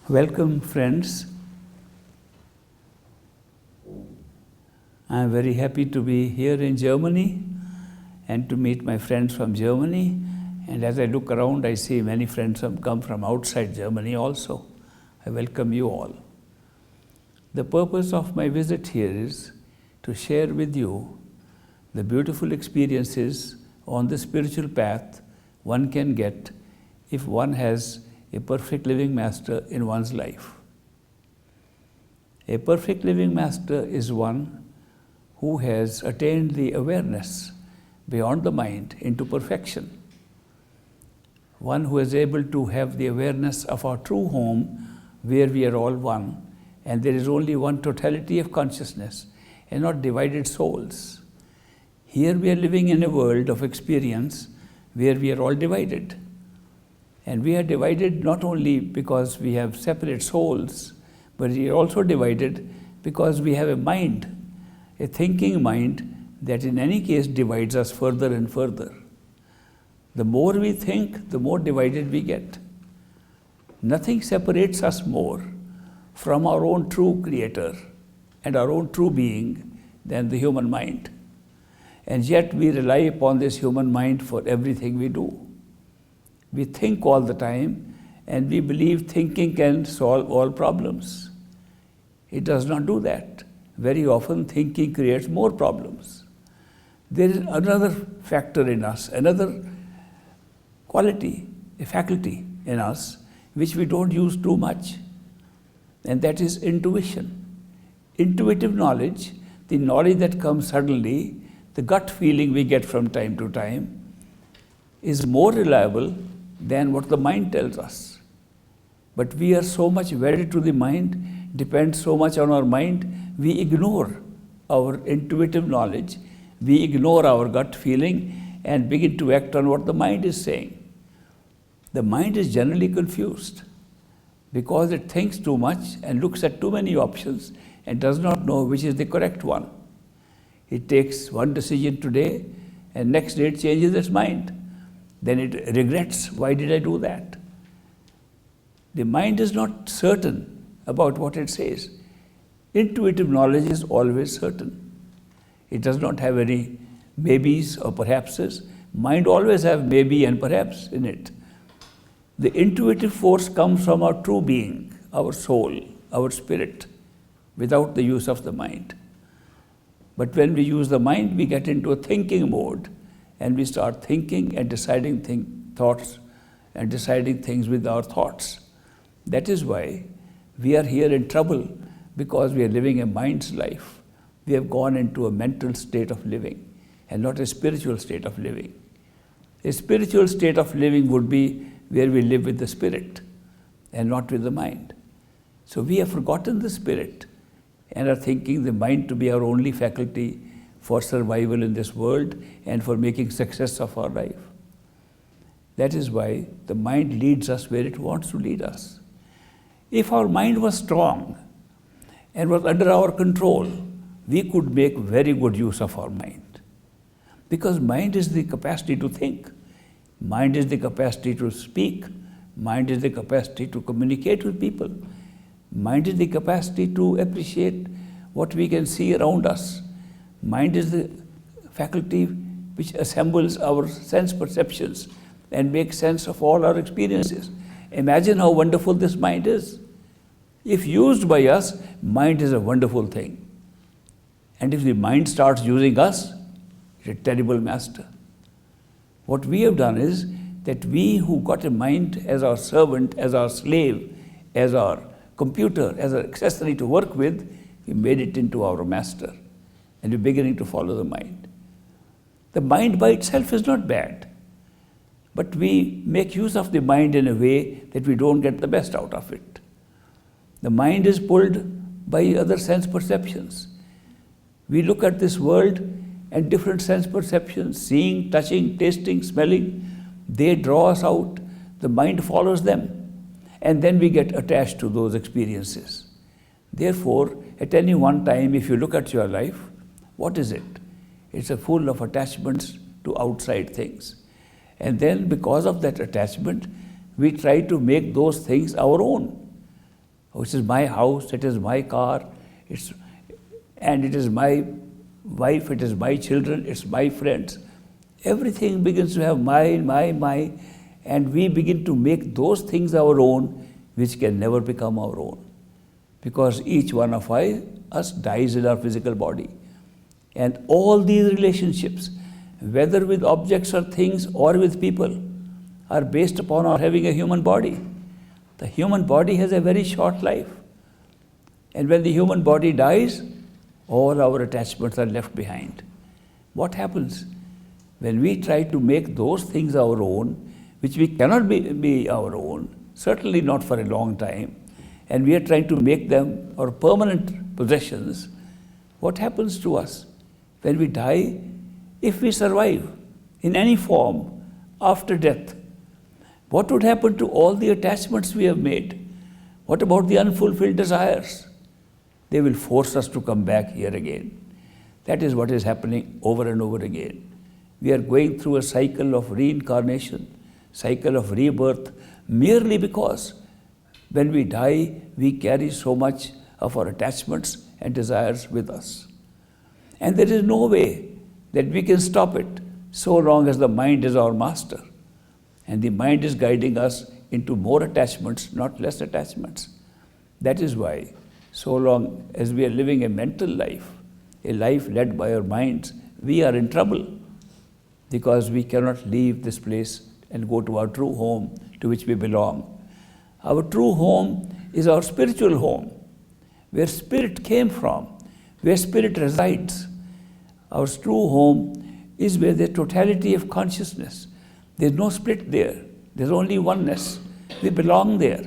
Welcome, friends. I am very happy to be here in Germany and to meet my friends from Germany. And as I look around, I see many friends have come from outside Germany also. I welcome you all. The purpose of my visit here is to share with you the beautiful experiences on the spiritual path one can get if one has a perfect living master in one's life. A perfect living master is one who has attained the awareness beyond the mind into perfection. One who is able to have the awareness of our true home where we are all one and there is only one totality of consciousness and not divided souls. Here we are living in a world of experience where we are all divided. And we are divided not only because we have separate souls, but we are also divided because we have a mind, a thinking mind that in any case divides us further and further. The more we think, the more divided we get. Nothing separates us more from our own true creator and our own true being than the human mind. And yet we rely upon this human mind for everything we do. We think all the time and we believe thinking can solve all problems. It does not do that. Very often thinking creates more problems. There is another factor in us, another quality, a faculty in us which we don't use too much, and that is intuition. Intuitive knowledge, the knowledge that comes suddenly, the gut feeling we get from time to time, is more reliable than what the mind tells us. But we are so much wedded to the mind, depend so much on our mind, we ignore our intuitive knowledge, we ignore our gut feeling and begin to act on what the mind is saying. The mind is generally confused because it thinks too much and looks at too many options and does not know which is the correct one. It takes one decision today and next day it changes its mind. Then it regrets, why did I do that? The mind is not certain about what it says. Intuitive knowledge is always certain. It does not have any maybes or perhapses. Mind always have maybe and perhaps in it. The intuitive force comes from our true being, our soul, our spirit, without the use of the mind. But when we use the mind, we get into a thinking mode and we start thinking and deciding thoughts and deciding things with our thoughts. That is why we are here in trouble, because we are living a mind's life. We have gone into a mental state of living and not a spiritual state of living. A spiritual state of living would be where we live with the spirit and not with the mind. So we have forgotten the spirit and are thinking the mind to be our only faculty for survival in this world and for making success of our life. That is why the mind leads us where it wants to lead us. If our mind was strong and was under our control, we could make very good use of our mind. Because mind is the capacity to think, mind is the capacity to speak, mind is the capacity to communicate with people, mind is the capacity to appreciate what we can see around us. Mind is the faculty which assembles our sense perceptions and makes sense of all our experiences. Imagine how wonderful this mind is. If used by us, mind is a wonderful thing. And if the mind starts using us, it's a terrible master. What we have done is that we who got a mind as our servant, as our slave, as our computer, as an accessory to work with, we made it into our master. And we're beginning to follow the mind. The mind by itself is not bad, but we make use of the mind in a way that we don't get the best out of it. The mind is pulled by other sense perceptions. We look at this world and different sense perceptions, seeing, touching, tasting, smelling, they draw us out, the mind follows them, and then we get attached to those experiences. Therefore, at any one time, if you look at your life, what is it? It's full of attachments to outside things. And then because of that attachment, we try to make those things our own. It is my house, it is my car, and it is my wife, it is my children, it's my friends. Everything begins to have my, and we begin to make those things our own, which can never become our own. Because each one of us dies in our physical body. And all these relationships, whether with objects or things or with people, are based upon our having a human body. The human body has a very short life. And when the human body dies, all our attachments are left behind. What happens? When we try to make those things our own, which we cannot be our own, certainly not for a long time, and we are trying to make them our permanent possessions, what happens to us? When we die, if we survive in any form after death, what would happen to all the attachments we have made? What about the unfulfilled desires? They will force us to come back here again. That is what is happening over and over again. We are going through a cycle of reincarnation, cycle of rebirth, merely because when we die, we carry so much of our attachments and desires with us. And there is no way that we can stop it so long as the mind is our master. And the mind is guiding us into more attachments, not less attachments. That is why, so long as we are living a mental life, a life led by our minds, we are in trouble, because we cannot leave this place and go to our true home to which we belong. Our true home is our spiritual home, where spirit came from, where spirit resides. Our true home is where the totality of consciousness. There's no split there. There's only oneness. We belong there.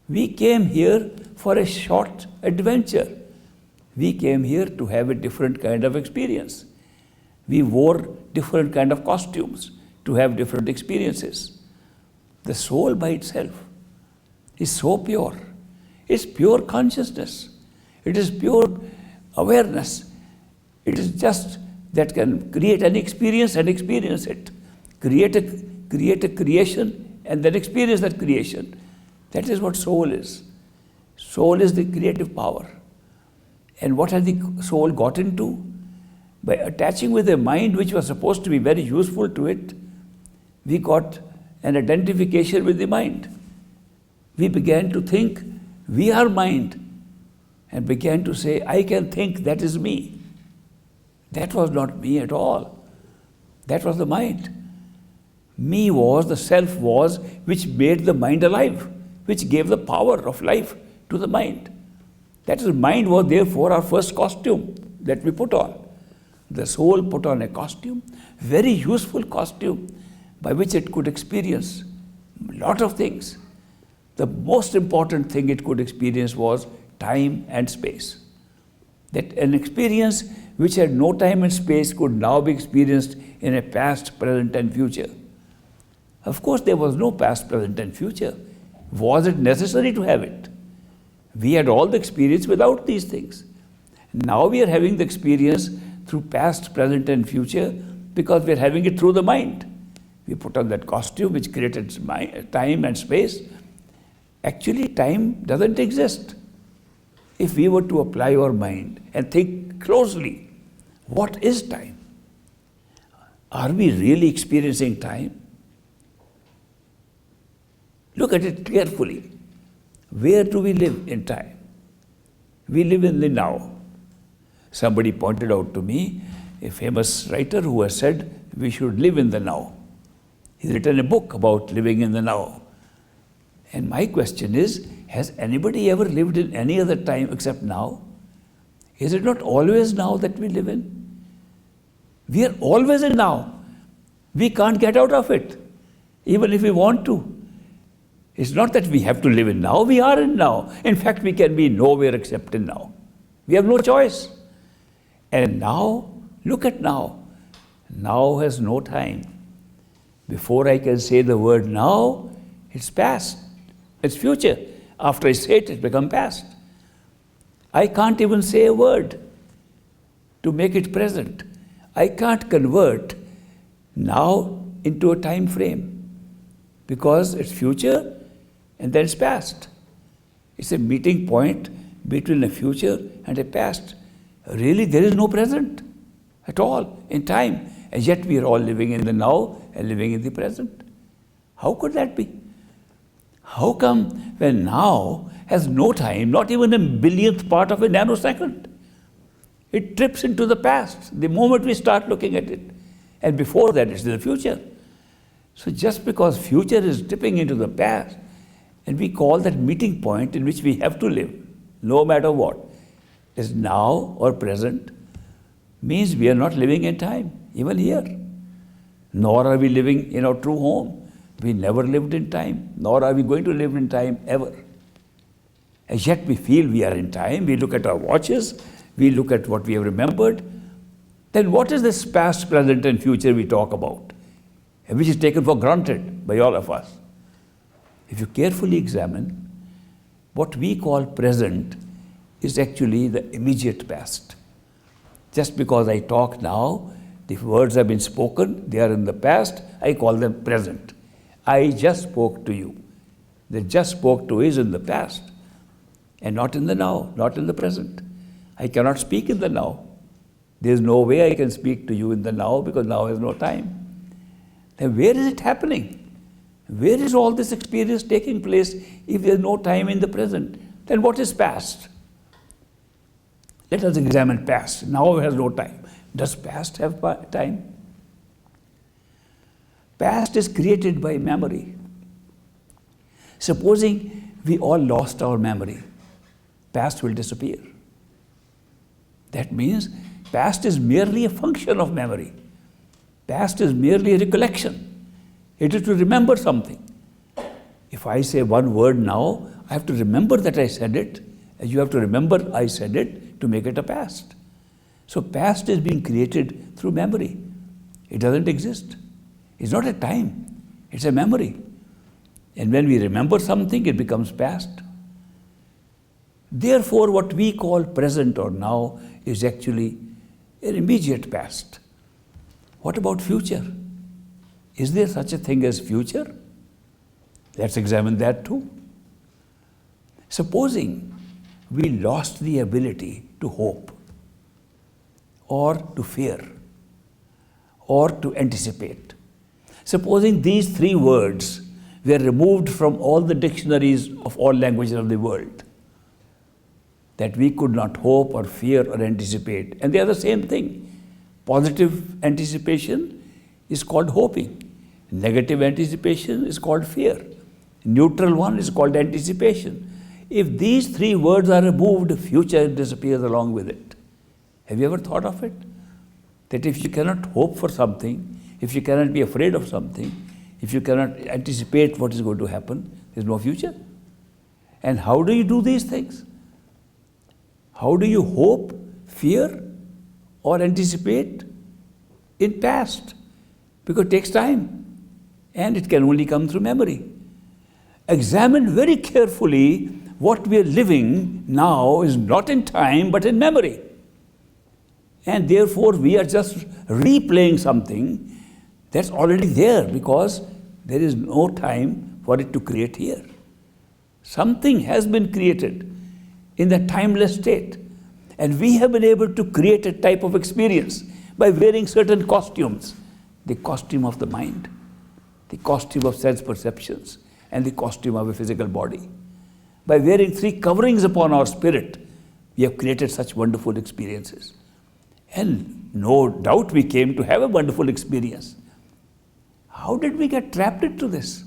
We came here for a short adventure. We came here to have a different kind of experience. We wore different kind of costumes to have different experiences. The soul by itself is so pure. It's pure consciousness. It is pure awareness. It is just that can create an experience and experience it. Create a creation and then experience that creation. That is what soul is. Soul is the creative power. And what has the soul got into? By attaching with a mind which was supposed to be very useful to it, we got an identification with the mind. We began to think, we are mind, and began to say, I can think, that is me. That was not me at all. That was the mind. Me was, the self was, which made the mind alive, which gave the power of life to the mind. That is, mind was therefore our first costume that we put on. The soul put on a costume, very useful costume, by which it could experience a lot of things. The most important thing it could experience was time and space. That an experience which had no time and space could now be experienced in a past, present, and future. Of course, there was no past, present, and future. Was it necessary to have it? We had all the experience without these things. Now we are having the experience through past, present, and future because we are having it through the mind. We put on that costume which created time and space. Actually, time doesn't exist. If we were to apply our mind and think closely, what is time? Are we really experiencing time? Look at it carefully. Where do we live in time? We live in the now. Somebody pointed out to me a famous writer who has said we should live in the now. He's written a book about living in the now. And my question is, has anybody ever lived in any other time except now? Is it not always now that we live in? We are always in now. We can't get out of it, even if we want to. It's not that we have to live in now, we are in now. In fact, we can be nowhere except in now. We have no choice. And now, look at now. Now has no time. Before I can say the word now, it's past. It's future. After I say it, it's become past. I can't even say a word to make it present. I can't convert now into a time frame because it's future and then it's past. It's a meeting point between a future and a past. Really, there is no present at all in time. And yet we are all living in the now and living in the present. How could that be? How come when now has no time, not even a billionth part of a nanosecond? It trips into the past the moment we start looking at it. And before that, it's the future. So just because future is dipping into the past, and we call that meeting point in which we have to live, no matter what, is now or present, means we are not living in time, even here. Nor are we living in our true home. We never lived in time, nor are we going to live in time ever. And yet we feel we are in time. We look at our watches, we look at what we have remembered. Then what is this past, present and future we talk about, which is taken for granted by all of us? If you carefully examine, what we call present is actually the immediate past. Just because I talk now, the words have been spoken, they are in the past, I call them present. I just spoke to you. The just spoke to is in the past and not in the now, not in the present. I cannot speak in the now. There is no way I can speak to you in the now because now has no time. Then where is it happening? Where is all this experience taking place if there is no time in the present? Then what is past? Let us examine past. Now has no time. Does past have time? Past is created by memory. Supposing we all lost our memory, past will disappear. That means past is merely a function of memory. Past is merely a recollection. It is to remember something. If I say one word now, I have to remember that I said it, and you have to remember I said it to make it a past. So past is being created through memory. It doesn't exist. It's not a time, it's a memory. And when we remember something, it becomes past. Therefore, what we call present or now is actually an immediate past. What about future? Is there such a thing as future? Let's examine that too. Supposing we lost the ability to hope, or to fear, or to anticipate. Supposing these three words were removed from all the dictionaries of all languages of the world, that we could not hope or fear or anticipate, and they are the same thing. Positive anticipation is called hoping. Negative anticipation is called fear. Neutral one is called anticipation. If these three words are removed, future disappears along with it. Have you ever thought of it? That if you cannot hope for something, if you cannot be afraid of something, if you cannot anticipate what is going to happen, there is no future. And how do you do these things? How do you hope, fear, or anticipate? In past. Because it takes time. And it can only come through memory. Examine very carefully what we are living now is not in time but in memory. And therefore we are just replaying something that's already there because there is no time for it to create here. Something has been created in the timeless state. And we have been able to create a type of experience by wearing certain costumes. The costume of the mind, the costume of sense perceptions, and the costume of a physical body. By wearing three coverings upon our spirit, we have created such wonderful experiences. And no doubt we came to have a wonderful experience. How did we get trapped into this?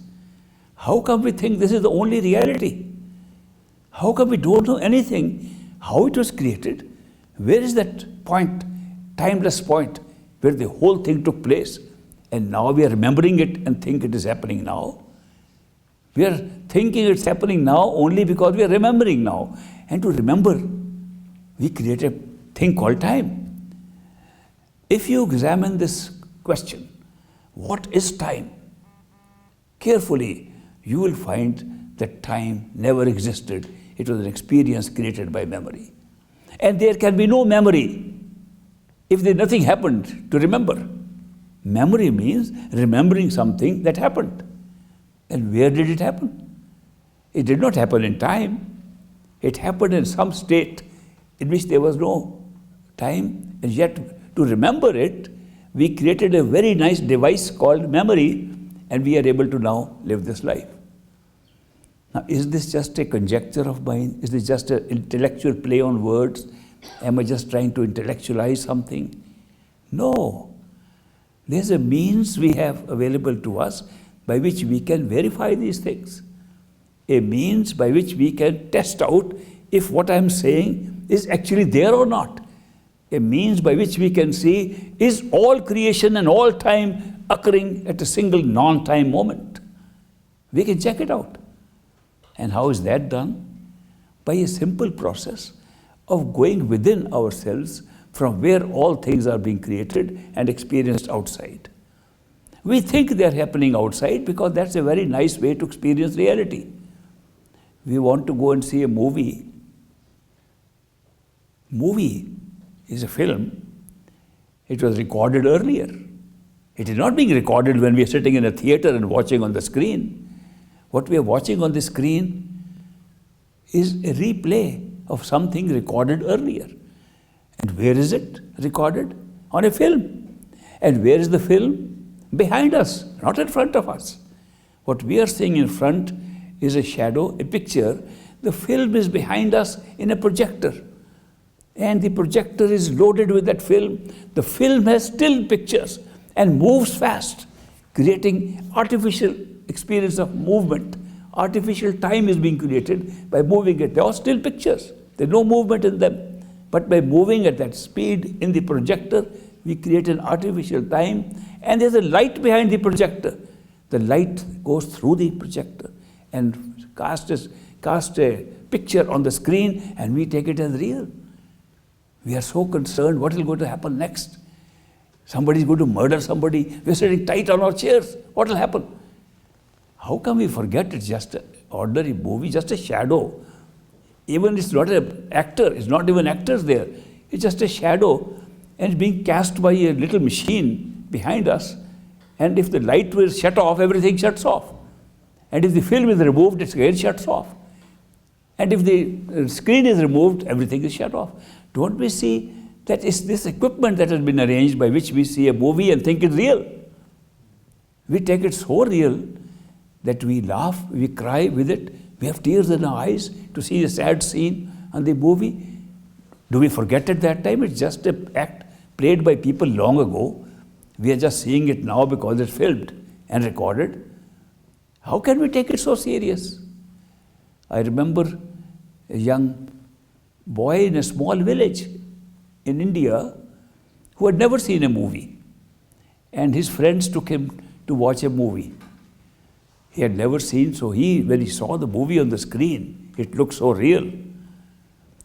How come we think this is the only reality? How come we don't know anything? How it was created? Where is that point, timeless point, where the whole thing took place? And now we are remembering it and think it is happening now. We are thinking it's happening now only because we are remembering now. And to remember, we create a thing called time. If you examine this question, what is time? Carefully, you will find that time never existed. It was an experience created by memory. And there can be no memory if nothing happened to remember. Memory means remembering something that happened. And where did it happen? It did not happen in time. It happened in some state in which there was no time, and yet to remember it, we created a very nice device called memory, and we are able to now live this life. Now, is this just a conjecture of mine? Is this just an intellectual play on words? Am I just trying to intellectualize something? No. There's a means we have available to us by which we can verify these things. A means by which we can test out if what I'm saying is actually there or not. A means by which we can see, is all creation and all time occurring at a single non-time moment? We can check it out. And how is that done? By a simple process of going within ourselves from where all things are being created and experienced outside. We think they're happening outside because that's a very nice way to experience reality. We want to go and see a movie. Movie is a film. It was recorded earlier. It is not being recorded when we are sitting in a theater and watching on the screen. What we are watching on the screen is a replay of something recorded earlier. And where is it recorded? On a film. And where is the film? Behind us, not in front of us. What we are seeing in front is a shadow, a picture. The film is behind us in a projector. And the projector is loaded with that film. The film has still pictures and moves fast, creating artificial experience of movement. Artificial time is being created by moving it. They are still pictures. There's no movement in them. But by moving at that speed in the projector, we create an artificial time, and there's a light behind the projector. The light goes through the projector and casts a picture on the screen, and we take it as real. We are so concerned what is going to happen next. Somebody is going to murder somebody. We're sitting tight on our chairs. What will happen? How come we forget it's just an ordinary movie, just a shadow? Even it's not an actor, it's not even actors there. It's just a shadow, and it's being cast by a little machine behind us. And if the light will shut off, everything shuts off. And if the film is removed, it again shuts off. And if the screen is removed, everything is shut off. Don't we see that it's this equipment that has been arranged by which we see a movie and think it's real? We take it so real that we laugh, we cry with it, we have tears in our eyes to see a sad scene on the movie. Do we forget at that time? It's just an act played by people long ago. We are just seeing it now because it's filmed and recorded. How can we take it so serious? I remember a young boy in a small village in India who had never seen a movie. And his friends took him to watch a movie. He had never seen, so when he saw the movie on the screen, it looked so real.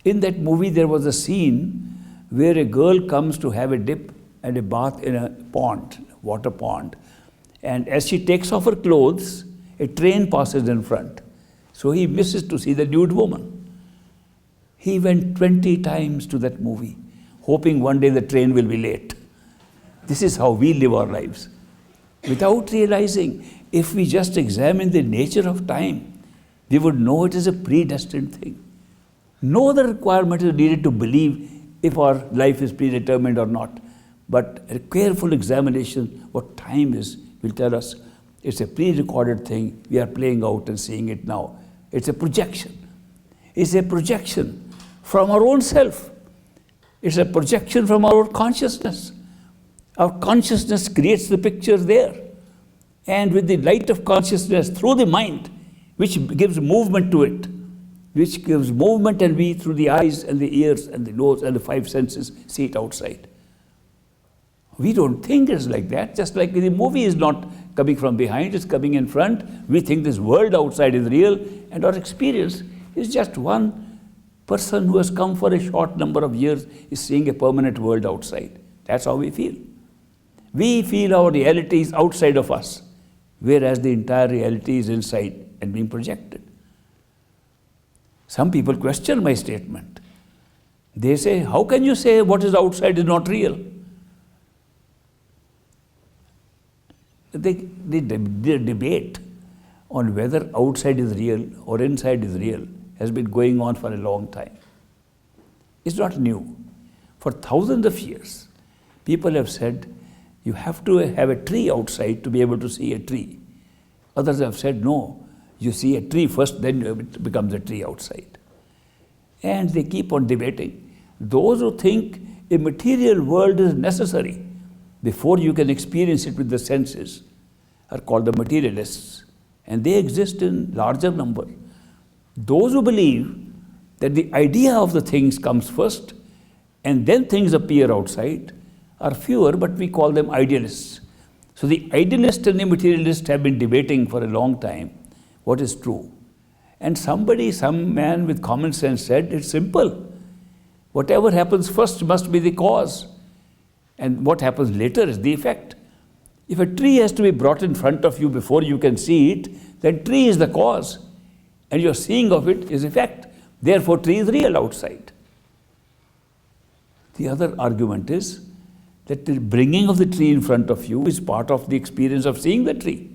In that movie, there was a scene where a girl comes to have a dip and a bath in a pond, water pond. And as she takes off her clothes, a train passes in front. So he misses to see the nude woman. He went 20 times to that movie, hoping one day the train will be late. This is how we live our lives. Without realizing, if we just examine the nature of time, we would know it is a predestined thing. No other requirement is needed to believe if our life is predetermined or not. But a careful examination what time is will tell us it's a pre-recorded thing. We are playing out and seeing it now. It's a projection. It's a projection from our own self. It's a projection from our consciousness. Our consciousness creates the picture there. And with the light of consciousness through the mind, which gives movement to it, which gives movement, and we through the eyes and the ears and the nose and the five senses see it outside. We don't think it's like that, just like the movie is not coming from behind, it's coming in front. We think this world outside is real, and our experience is just one person who has come for a short number of years is seeing a permanent world outside. That's how we feel. We feel our reality is outside of us, whereas the entire reality is inside and being projected. Some people question my statement. They say, how can you say what is outside is not real? They debate on whether outside is real or inside is real has been going on for a long time. It's not new. For thousands of years, people have said, you have to have a tree outside to be able to see a tree. Others have said, no, you see a tree first, then it becomes a tree outside. And they keep on debating. Those who think a material world is necessary before you can experience it with the senses are called the materialists. And they exist in larger number. Those who believe that the idea of the things comes first and then things appear outside are fewer, but we call them idealists. So the idealist and the materialist have been debating for a long time what is true. And some man with common sense said, it's simple. Whatever happens first must be the cause. And what happens later is the effect. If a tree has to be brought in front of you before you can see it, then tree is the cause. And your seeing of it is effect. Therefore, tree is real outside. The other argument is that the bringing of the tree in front of you is part of the experience of seeing the tree.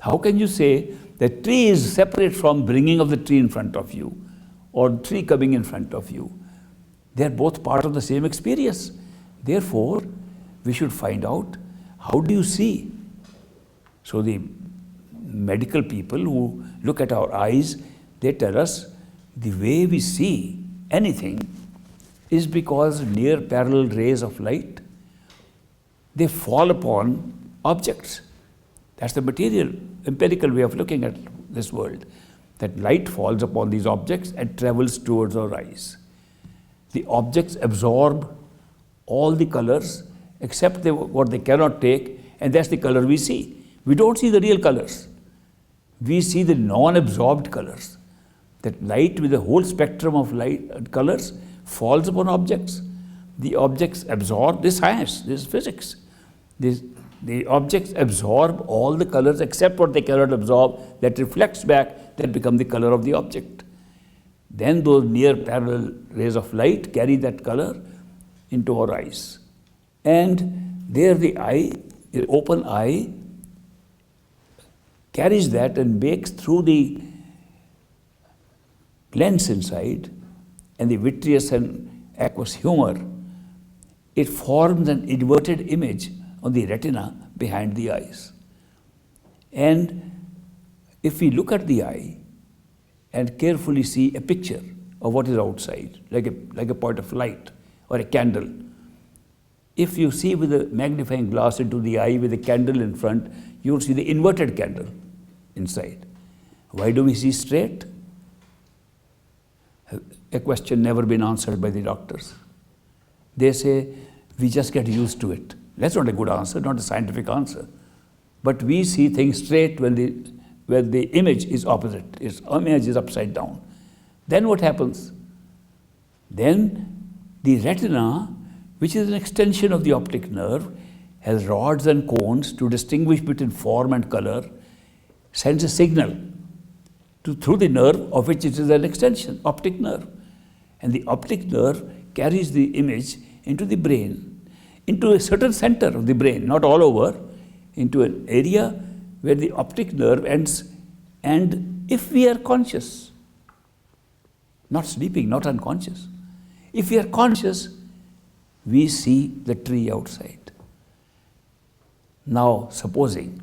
How can you say that tree is separate from bringing of the tree in front of you or tree coming in front of you? They are both part of the same experience. Therefore, we should find out, how do you see? So the medical people who look at our eyes, they tell us the way we see anything is because near parallel rays of light, they fall upon objects. That's the material, empirical way of looking at this world. That light falls upon these objects and travels towards our eyes. The objects absorb all the colors except what they cannot take, and that's the color we see. We don't see the real colors. We see the non-absorbed colors. That light with the whole spectrum of light colors falls upon objects. The objects absorb, this science, this physics. The objects absorb all the colors except what they cannot absorb, that reflects back, that become the color of the object. Then those near parallel rays of light carry that color into our eyes. And there the eye, the open eye, carries that and makes through the lens inside and the vitreous and aqueous humor, it forms an inverted image on the retina behind the eyes. And if we look at the eye and carefully see a picture of what is outside, like a point of light or a candle, if you see with a magnifying glass into the eye with a candle in front, you will see the inverted candle inside. Why do we see straight? A question never been answered by the doctors. They say, we just get used to it. That's not a good answer, not a scientific answer. But we see things straight when the image is opposite, its image is upside down. Then what happens? Then the retina, which is an extension of the optic nerve, has rods and cones to distinguish between form and color, sends a signal through the nerve of which it is an extension, optic nerve. And the optic nerve carries the image into the brain, into a certain center of the brain, not all over, into an area where the optic nerve ends. And if we are conscious, not sleeping, not unconscious, if we are conscious, we see the tree outside. Now, supposing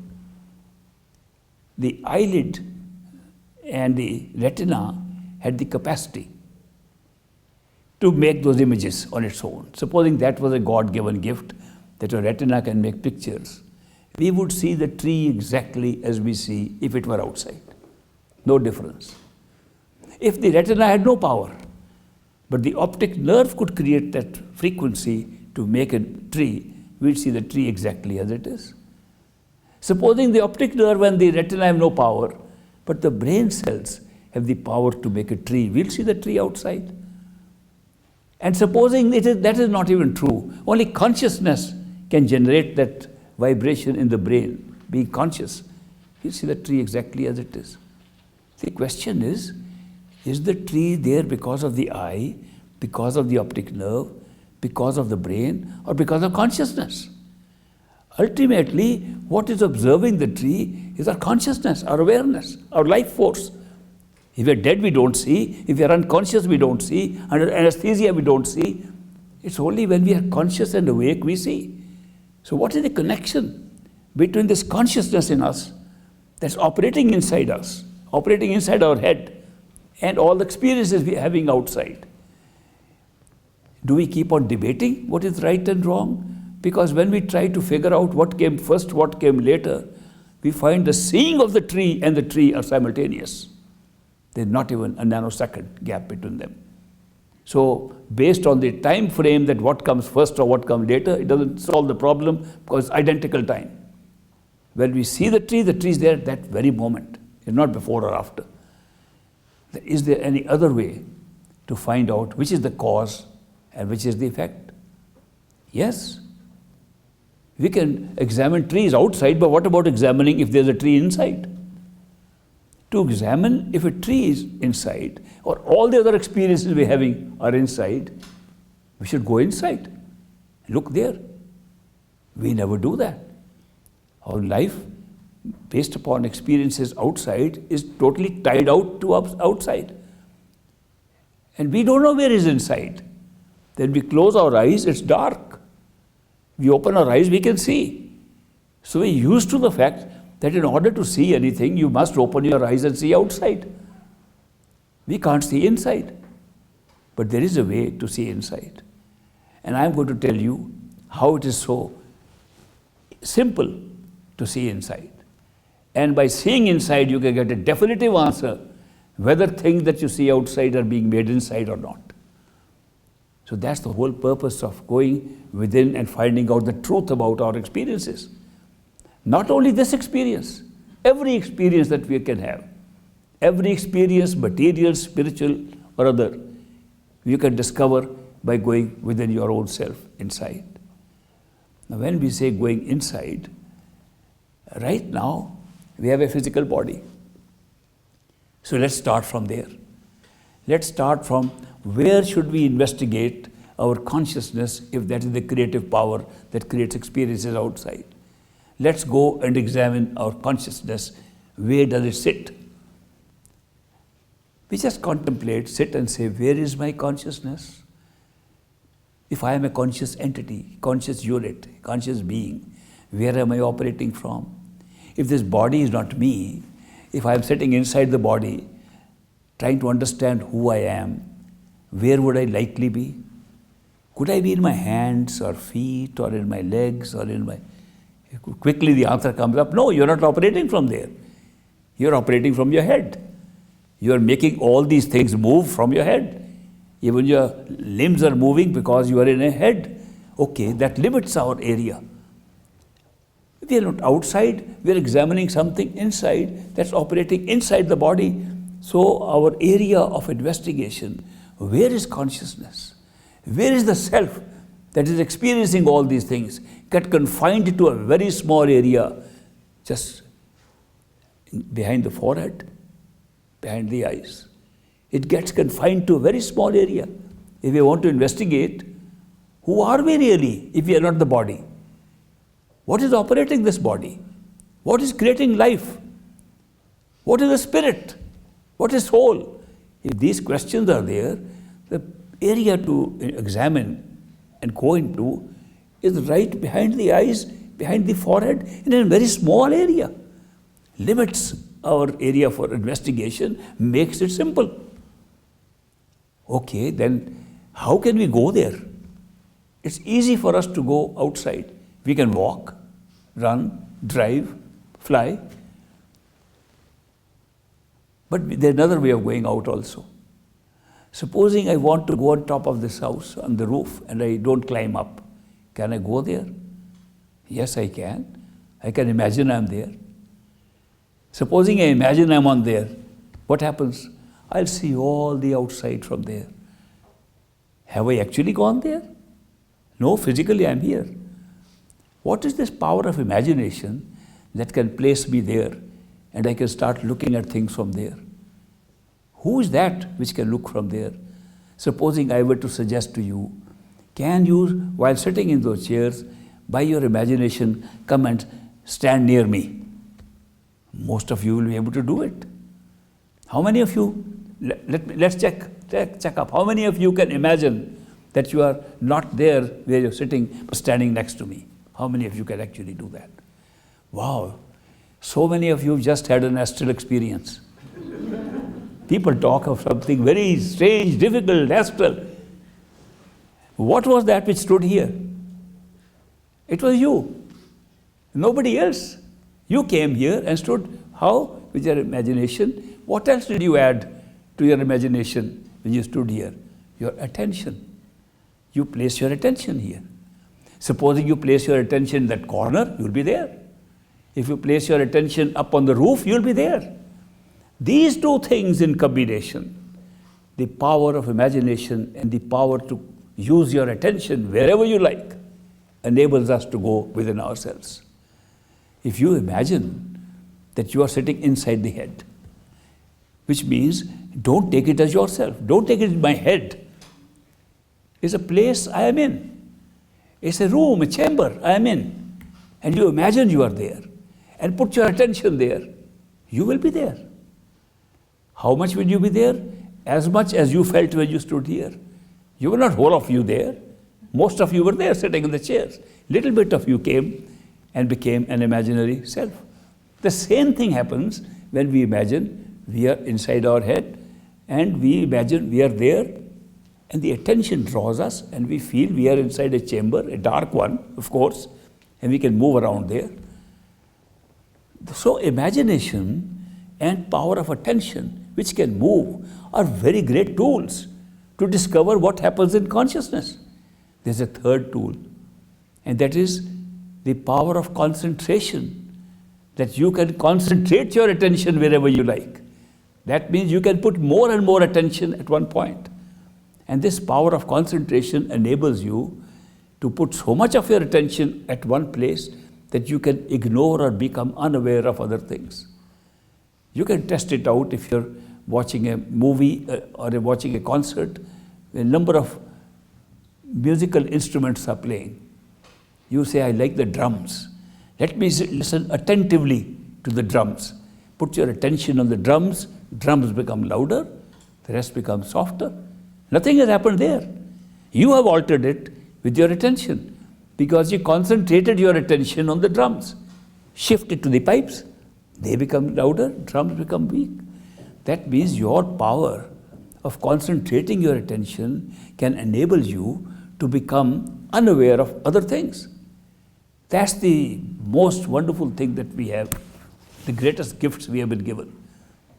the eyelid and the retina had the capacity to make those images on its own. Supposing that was a God-given gift, that a retina can make pictures, we would see the tree exactly as we see if it were outside. No difference. If the retina had no power, but the optic nerve could create that frequency to make a tree, we'd see the tree exactly as it is. Supposing the optic nerve and the retina have no power, but the brain cells have the power to make a tree, we'll see the tree outside. And supposing that is not even true, only consciousness can generate that vibration in the brain, being conscious, you see the tree exactly as it is. The question is the tree there because of the eye, because of the optic nerve, because of the brain, or because of consciousness? Ultimately, what is observing the tree is our consciousness, our awareness, our life force. If we are dead, we don't see. If we are unconscious, we don't see. Under anesthesia, we don't see. It's only when we are conscious and awake, we see. So what is the connection between this consciousness in us that's operating inside us, operating inside our head, and all the experiences we are having outside? Do we keep on debating what is right and wrong? Because when we try to figure out what came first, what came later, we find the seeing of the tree and the tree are simultaneous. There's not even a nanosecond gap between them. So based on the time frame that what comes first or what comes later, it doesn't solve the problem because it's identical time. When we see the tree is there at that very moment. It's not before or after. Is there any other way to find out which is the cause and which is the effect? Yes. We can examine trees outside, but what about examining if there's a tree inside? To examine if a tree is inside or all the other experiences we're having are inside, we should go inside. Look there. We never do that. Our life, based upon experiences outside, is totally tied out to outside. And we don't know where is inside. Then we close our eyes, it's dark. We open our eyes, we can see. So we're used to the fact that in order to see anything, you must open your eyes and see outside. We can't see inside. But there is a way to see inside. And I'm going to tell you how it is so simple to see inside. And by seeing inside, you can get a definitive answer whether things that you see outside are being made inside or not. So that's the whole purpose of going within and finding out the truth about our experiences. Not only this experience, every experience that we can have, every experience, material, spiritual or other, you can discover by going within your own self, inside. Now when we say going inside, right now we have a physical body. So let's start from there. Let's start from where should we investigate our consciousness if that is the creative power that creates experiences outside. Let's go and examine our consciousness. Where does it sit? We just contemplate, sit and say, where is my consciousness? If I am a conscious entity, conscious unit, conscious being, where am I operating from? If this body is not me, if I am sitting inside the body, trying to understand who I am, where would I likely be? Could I be in my hands or feet or in my legs or in my... Quickly the answer comes up, no, you're not operating from there. You're operating from your head. You're making all these things move from your head. Even your limbs are moving because you are in a head. Okay, that limits our area. We are not outside, we are examining something inside that's operating inside the body. So our area of investigation, where is consciousness? Where is the self that is experiencing all these things? Get confined to a very small area, just behind the forehead, behind the eyes. It gets confined to a very small area. If we want to investigate, who are we really if we are not the body? What is operating this body? What is creating life? What is the spirit? What is soul? If these questions are there, the area to examine and go into is right behind the eyes, behind the forehead, in a very small area. Limits our area for investigation, makes it simple. Okay, then how can we go there? It's easy for us to go outside. We can walk, run, drive, fly. But there's another way of going out also. Supposing I want to go on top of this house, on the roof, and I don't climb up. Can I go there? Yes, I can. I can imagine I'm there. Supposing I imagine I'm on there, what happens? I'll see all the outside from there. Have I actually gone there? No, physically I'm here. What is this power of imagination that can place me there and I can start looking at things from there? Who is that which can look from there? Supposing I were to suggest to you, can you, while sitting in those chairs, by your imagination, come and stand near me? Most of you will be able to do it. How many of you let's check up. How many of you can imagine that you are not there where you're sitting, but standing next to me? How many of you can actually do that? Wow, so many of you just had an astral experience. People talk of something very strange, difficult, astral. What was that which stood here? It was you, nobody else. You came here and stood, how? With your imagination. What else did you add to your imagination when you stood here? Your attention. You place your attention here. Supposing you place your attention in that corner, you'll be there. If you place your attention up on the roof, you'll be there. These two things in combination, the power of imagination and the power to use your attention wherever you like, enables us to go within ourselves. If you imagine that you are sitting inside the head, which means don't take it as yourself, don't take it in my head. It's a place I am in. It's a room, a chamber I am in. And you imagine you are there and put your attention there. You will be there. How much will you be there? As much as you felt when you stood here. You were not whole of you there. Most of you were there sitting in the chairs. Little bit of you came and became an imaginary self. The same thing happens when we imagine we are inside our head and we imagine we are there, and the attention draws us and we feel we are inside a chamber, a dark one, of course, and we can move around there. So imagination and power of attention, which can move, are very great tools to discover what happens in consciousness. There's a third tool, and that is the power of concentration, that you can concentrate your attention wherever you like. That means you can put more and more attention at one point. And this power of concentration enables you to put so much of your attention at one place that you can ignore or become unaware of other things. You can test it out if you're watching a movie or watching a concert. A number of musical instruments are playing. You say, I like the drums. Let me listen attentively to the drums. Put your attention on the drums. Drums become louder. The rest becomes softer. Nothing has happened there. You have altered it with your attention because you concentrated your attention on the drums. Shift it to the pipes. They become louder. Drums become weak. That means your power of concentrating your attention can enable you to become unaware of other things. That's the most wonderful thing that we have, the greatest gifts we have been given.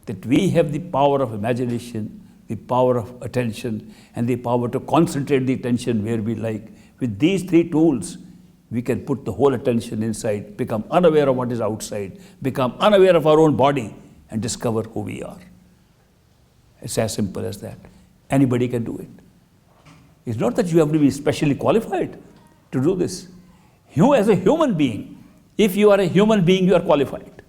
That we have the power of imagination, the power of attention, and the power to concentrate the attention where we like. With these three tools, we can put the whole attention inside, become unaware of what is outside, become unaware of our own body, and discover who we are. It's as simple as that. Anybody can do it. It's not that you have to be specially qualified to do this. You as a human being, if you are a human being, you are qualified.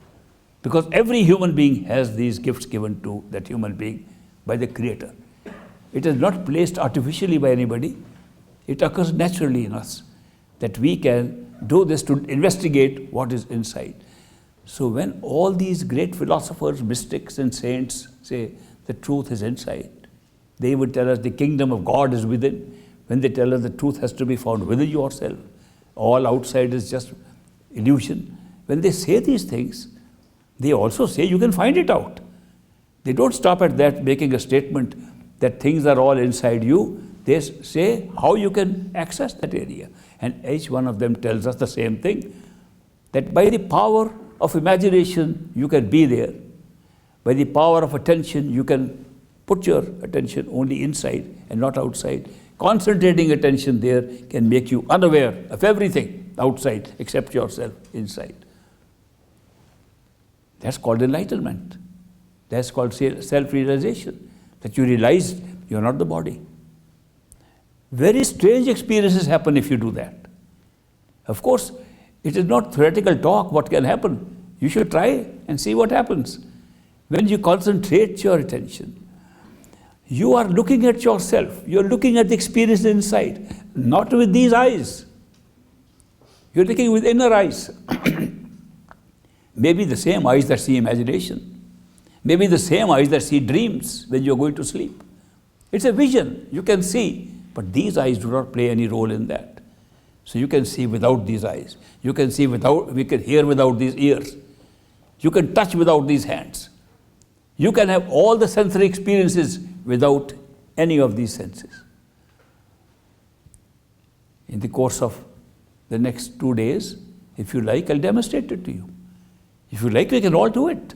Because every human being has these gifts given to that human being by the Creator. It is not placed artificially by anybody. It occurs naturally in us that we can do this to investigate what is inside. So when all these great philosophers, mystics and saints say the truth is inside, they would tell us the kingdom of God is within. When they tell us the truth has to be found within yourself, all outside is just illusion. When they say these things, they also say you can find it out. They don't stop at that, making a statement that things are all inside you. They say how you can access that area. And each one of them tells us the same thing, that by the power of imagination, you can be there. By the power of attention, you can put your attention only inside and not outside. Concentrating attention there can make you unaware of everything outside except yourself inside. That's called enlightenment. That's called self-realization, that you realize you're not the body. Very strange experiences happen if you do that. Of course, it is not theoretical talk what can happen. You should try and see what happens. When you concentrate your attention, you are looking at yourself. You're looking at the experience inside, not with these eyes. You're looking with inner eyes. Maybe the same eyes that see imagination. Maybe the same eyes that see dreams when you're going to sleep. It's a vision, you can see, but these eyes do not play any role in that. So you can see without these eyes. You can see without, we can hear without these ears. You can touch without these hands. You can have all the sensory experiences without any of these senses. In the course of the next 2 days, if you like, I'll demonstrate it to you. If you like, we can all do it.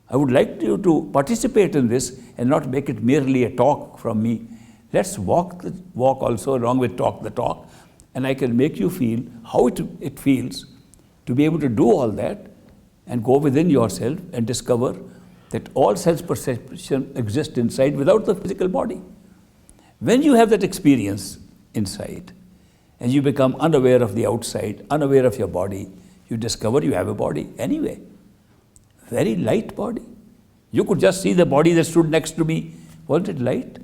I would like you to participate in this and not make it merely a talk from me. Let's walk the walk also along with talk the talk, and I can make you feel how it feels to be able to do all that and go within yourself and discover that all sense perception exists inside without the physical body. When you have that experience inside and you become unaware of the outside, unaware of your body, you discover you have a body anyway. Very light body. You could just see the body that stood next to me. Wasn't it light?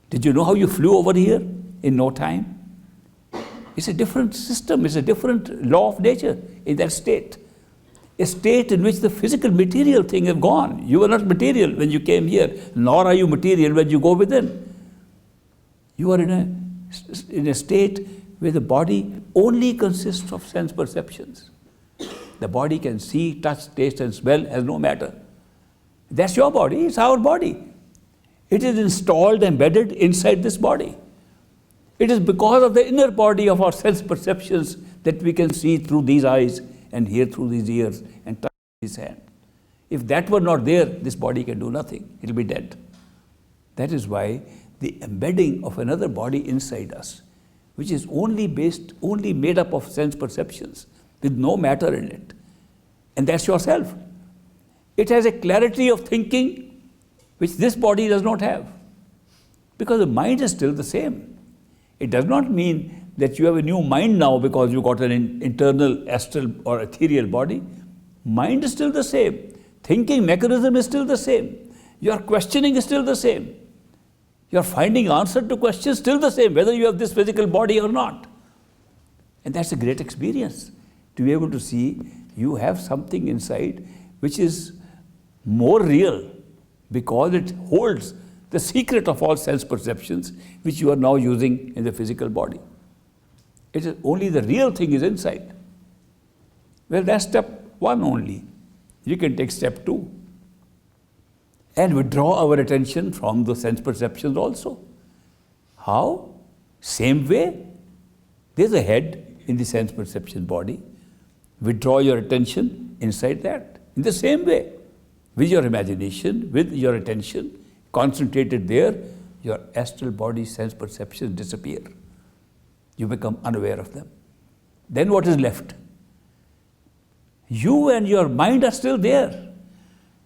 Did you know how you flew over here in no time? It's a different system, it's a different law of nature in that state. A state in which the physical material thing have gone. You were not material when you came here, nor are you material when you go within. You are in a state where the body only consists of sense perceptions. The body can see, touch, taste and smell as no matter. That's your body, it's our body. It is installed, embedded inside this body. It is because of the inner body of our sense perceptions that we can see through these eyes and hear through these ears and touch these hands. If that were not there, this body can do nothing. It will be dead. That is why the embedding of another body inside us, which is only made up of sense perceptions, with no matter in it. And that's yourself. It has a clarity of thinking which this body does not have. Because the mind is still the same. It does not mean that you have a new mind now because you got an internal astral or ethereal body. Mind is still the same. Thinking mechanism is still the same. Your questioning is still the same. Your finding answer to questions is still the same, whether you have this physical body or not. And that's a great experience. To be able to see you have something inside which is more real because it holds the secret of all sense perceptions which you are now using in the physical body. It is only the real thing is inside. Well, that's step 1 only. You can take step 2 and withdraw our attention from the sense perceptions also. How? Same way. There's a head in the sense perception body. Withdraw your attention inside that. In the same way, with your imagination, with your attention concentrated there, your astral body sense perceptions disappear. You become unaware of them. Then what is left? You and your mind are still there.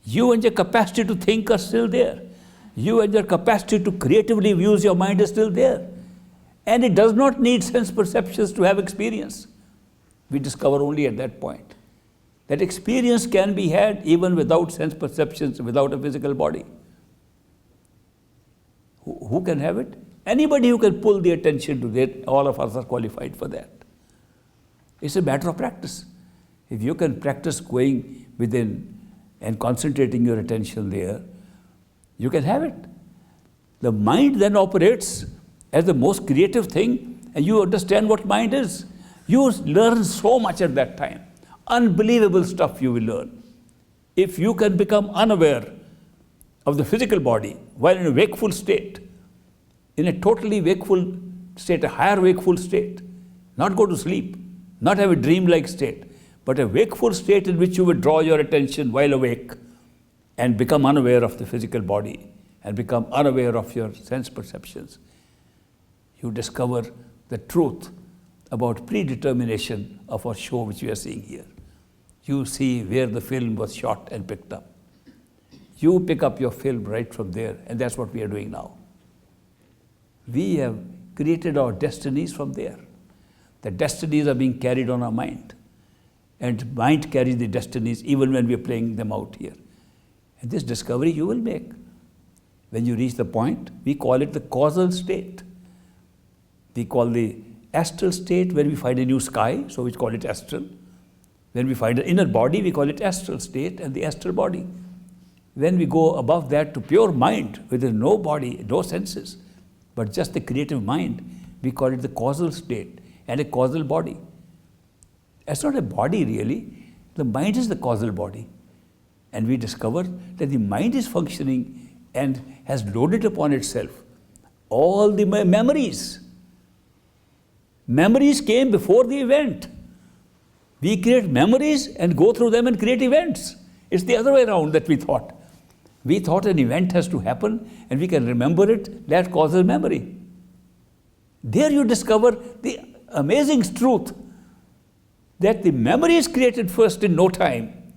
You and your capacity to think are still there. You and your capacity to creatively use your mind is still there. And it does not need sense perceptions to have experience. We discover only at that point that experience can be had even without sense perceptions, without a physical body. Who can have it? Anybody who can pull the attention to that, all of us are qualified for that. It's a matter of practice. If you can practice going within and concentrating your attention there, you can have it. The mind then operates as the most creative thing, and you understand what mind is. You learn so much at that time. Unbelievable stuff you will learn. If you can become unaware of the physical body while in a wakeful state, in a totally wakeful state, a higher wakeful state, not go to sleep, not have a dream-like state, but a wakeful state in which you withdraw your attention while awake and become unaware of the physical body and become unaware of your sense perceptions. You discover the truth about predetermination of our show which we are seeing here. You see where the film was shot and picked up. You pick up your film right from there, and that's what we are doing now. We have created our destinies from there. The destinies are being carried on our mind. And mind carries the destinies even when we are playing them out here. And this discovery you will make. When you reach the point, we call it the causal state. We call the astral state when we find a new sky, so we call it astral. When we find an inner body, we call it astral state and the astral body. When we go above that to pure mind, where there is no body, no senses, but just the creative mind, we call it the causal state and a causal body. It's not a body really. The mind is the causal body. And we discover that the mind is functioning and has loaded upon itself all the memories. Memories came before the event. We create memories and go through them and create events. It's the other way around that we thought. We thought an event has to happen and we can remember it, that causes memory. There you discover the amazing truth that the memory is created first in no time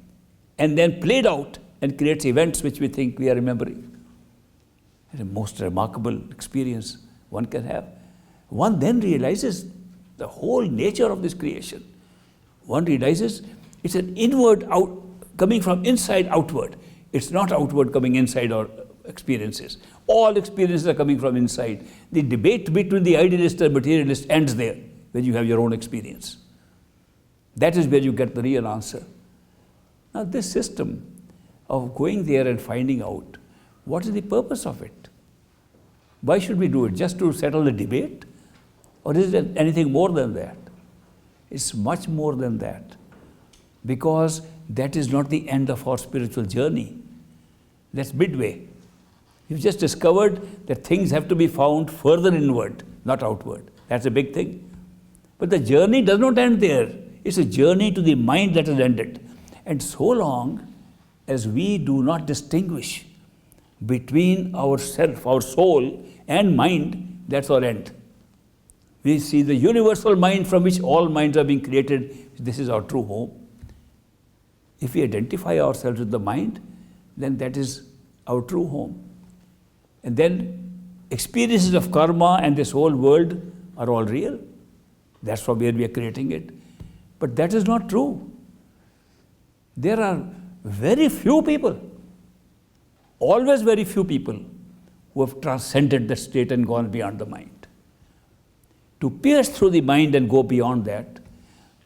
and then played out and creates events which we think we are remembering. It's a most remarkable experience one can have. One then realizes the whole nature of this creation. One realizes it's an inward out, coming from inside outward. It's not outward coming inside our experiences. All experiences are coming from inside. The debate between the idealist and materialist ends there when you have your own experience. That is where you get the real answer. Now this system of going there and finding out what is the purpose of it? Why should we do it? Just to settle the debate? Or is it anything more than that? It's much more than that. Because that is not the end of our spiritual journey. That's midway. You've just discovered that things have to be found further inward, not outward. That's a big thing. But the journey does not end there. It's a journey to the mind that has ended. And so long as we do not distinguish between ourself, our soul and mind, that's our end. We see the universal mind from which all minds are being created. This is our true home. If we identify ourselves with the mind, then that is our true home. And then experiences of karma and this whole world are all real. That's from where we are creating it. But that is not true. There are very few people, always very few people, who have transcended the state and gone beyond the mind. To pierce through the mind and go beyond that,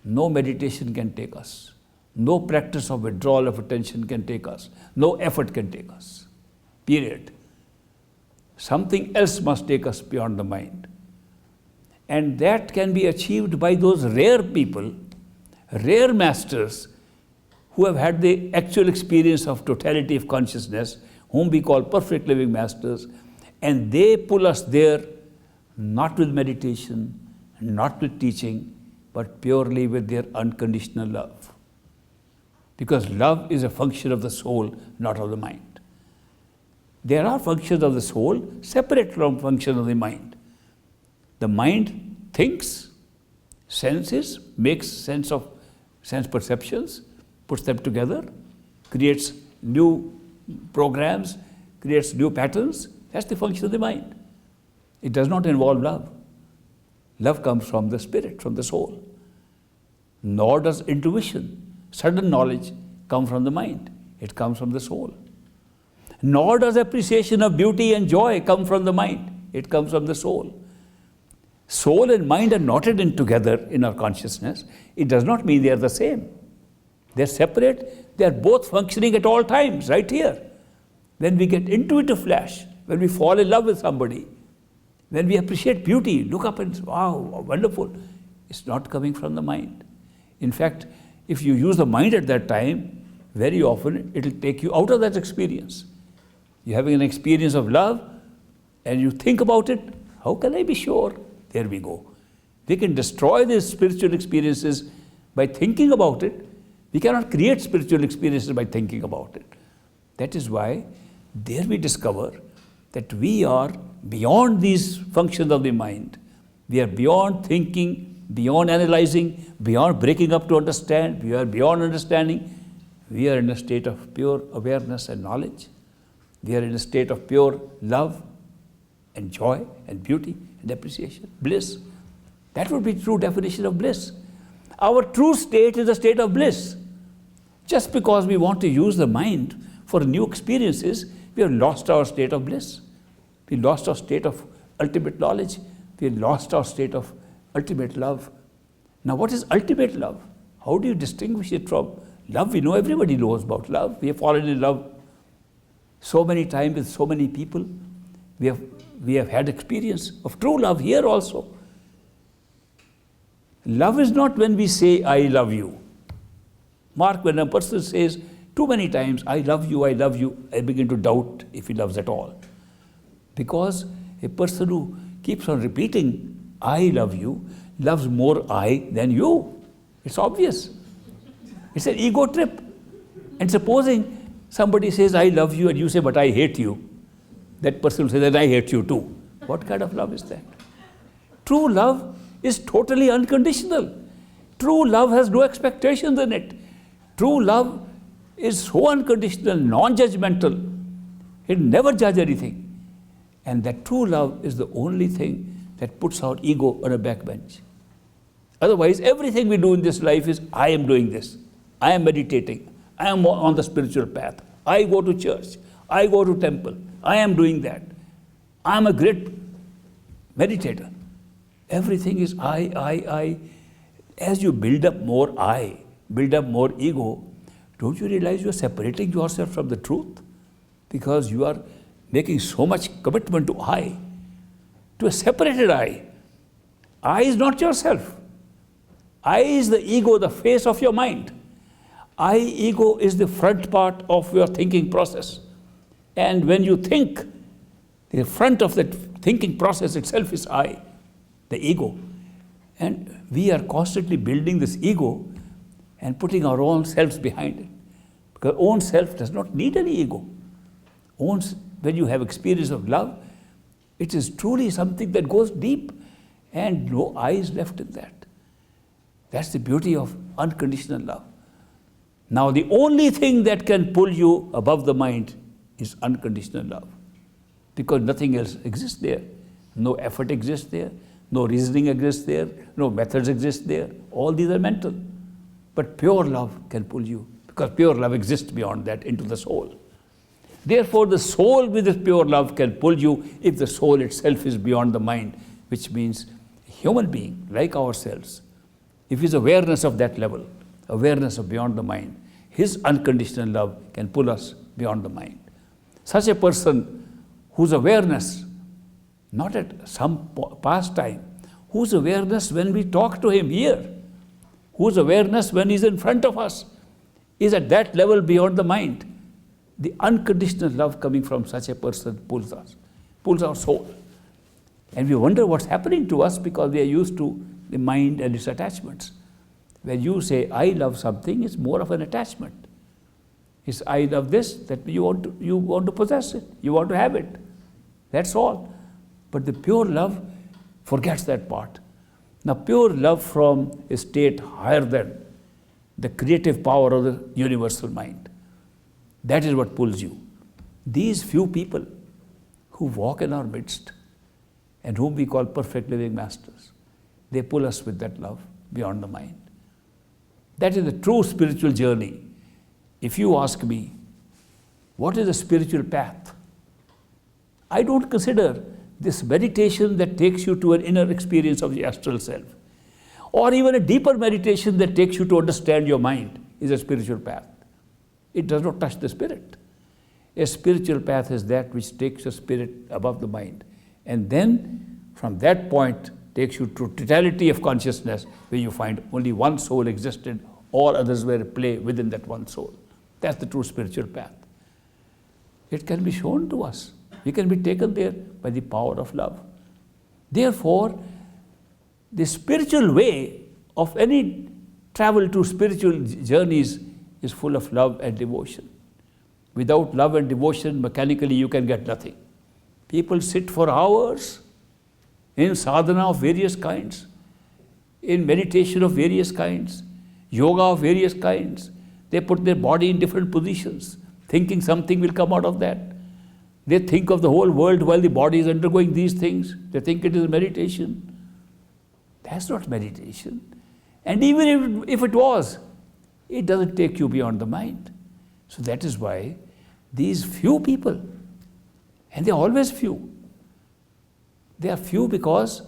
no meditation can take us. No practice of withdrawal of attention can take us. No effort can take us. Period. Something else must take us beyond the mind. And that can be achieved by those rare people, rare masters, who have had the actual experience of totality of consciousness, whom we call perfect living masters, and they pull us there not with meditation, not with teaching, but purely with their unconditional love. Because love is a function of the soul, not of the mind. There are functions of the soul separate from functions of the mind. The mind thinks, senses, makes sense of sense perceptions, puts them together, creates new programs, creates new patterns. That's the function of the mind. It does not involve love. Love comes from the spirit, from the soul. Nor does intuition, sudden knowledge, come from the mind. It comes from the soul. Nor does appreciation of beauty and joy come from the mind. It comes from the soul. Soul and mind are knotted in together in our consciousness. It does not mean they are the same. They're separate. They're both functioning at all times, right here. When we get intuitive flash, when we fall in love with somebody, when we appreciate beauty, look up and say, wow, wonderful. It's not coming from the mind. In fact, if you use the mind at that time, very often it will take you out of that experience. You're having an experience of love and you think about it, how can I be sure? There we go. We can destroy these spiritual experiences by thinking about it. We cannot create spiritual experiences by thinking about it. That is why there we discover that we are beyond these functions of the mind. We are beyond thinking, beyond analyzing, beyond breaking up to understand. We are beyond understanding. We are in a state of pure awareness and knowledge. We are in a state of pure love and joy and beauty and appreciation, bliss. That would be true definition of bliss. Our true state is a state of bliss. Just because we want to use the mind for new experiences, we have lost our state of bliss. We lost our state of ultimate knowledge. We lost our state of ultimate love. Now, what is ultimate love? How do you distinguish it from love? We know, everybody knows about love. We have fallen in love So many times with so many people, we have had experience of true love here also. Love is not when we say, I love you. Mark, when a person says too many times, I love you, I begin to doubt if he loves at all. Because a person who keeps on repeating, I love you, loves more I than you. It's obvious. It's an ego trip. And supposing somebody says, I love you, and you say, but I hate you. That person will say that I hate you too. What kind of love is that? True love is totally unconditional. True love has no expectations in it. True love is so unconditional, non-judgmental. It never judges anything. And that true love is the only thing that puts our ego on a backbench. Otherwise, everything we do in this life is, I am doing this. I am meditating. I am on the spiritual path. I go to church. I go to temple. I am doing that. I am a great meditator. Everything is I. As you build up more I, build up more ego, don't you realize you are separating yourself from the truth? Because you are making so much commitment to I, to a separated I. I is not yourself. I is the ego, the face of your mind. I, ego, is the front part of your thinking process. And when you think, the front of that thinking process itself is I, the ego. And we are constantly building this ego and putting our own selves behind it. Because own self does not need any ego. When you have experience of love, it is truly something that goes deep and no I is left in that. That's the beauty of unconditional love. Now, the only thing that can pull you above the mind is unconditional love. Because nothing else exists there. No effort exists there. No reasoning exists there. No methods exist there. All these are mental. But pure love can pull you. Because pure love exists beyond that into the soul. Therefore, the soul with its pure love can pull you if the soul itself is beyond the mind, which means a human being like ourselves. If his awareness of that level, awareness of beyond the mind, his unconditional love can pull us beyond the mind. Such a person whose awareness, not at some past time, whose awareness when we talk to him here, whose awareness when he's in front of us, is at that level beyond the mind. The unconditional love coming from such a person pulls us, pulls our soul. And we wonder what's happening to us because we are used to the mind and its attachments. When you say, I love something, it's more of an attachment. It's I love this, that you want to possess it, you want to have it. That's all. But the pure love forgets that part. Now, pure love from a state higher than the creative power of the universal mind. That is what pulls you. These few people who walk in our midst and whom we call perfect living masters, they pull us with that love beyond the mind. That is the true spiritual journey. If you ask me, what is a spiritual path? I don't consider this meditation that takes you to an inner experience of the astral self, or even a deeper meditation that takes you to understand your mind is a spiritual path. It does not touch the spirit. A spiritual path is that which takes the spirit above the mind, and then from that point takes you to totality of consciousness, where you find only one soul existed, all others were at play within that one soul. That's the true spiritual path. It can be shown to us. We can be taken there by the power of love. Therefore, the spiritual way of any travel to spiritual journeys is full of love and devotion. Without love and devotion, mechanically you can get nothing. People sit for hours in sadhana of various kinds, in meditation of various kinds, yoga of various kinds. They put their body in different positions, thinking something will come out of that. They think of the whole world while the body is undergoing these things. They think it is meditation. That's not meditation. And even if it was, it doesn't take you beyond the mind. So that is why these few people, and they are always few, they are few because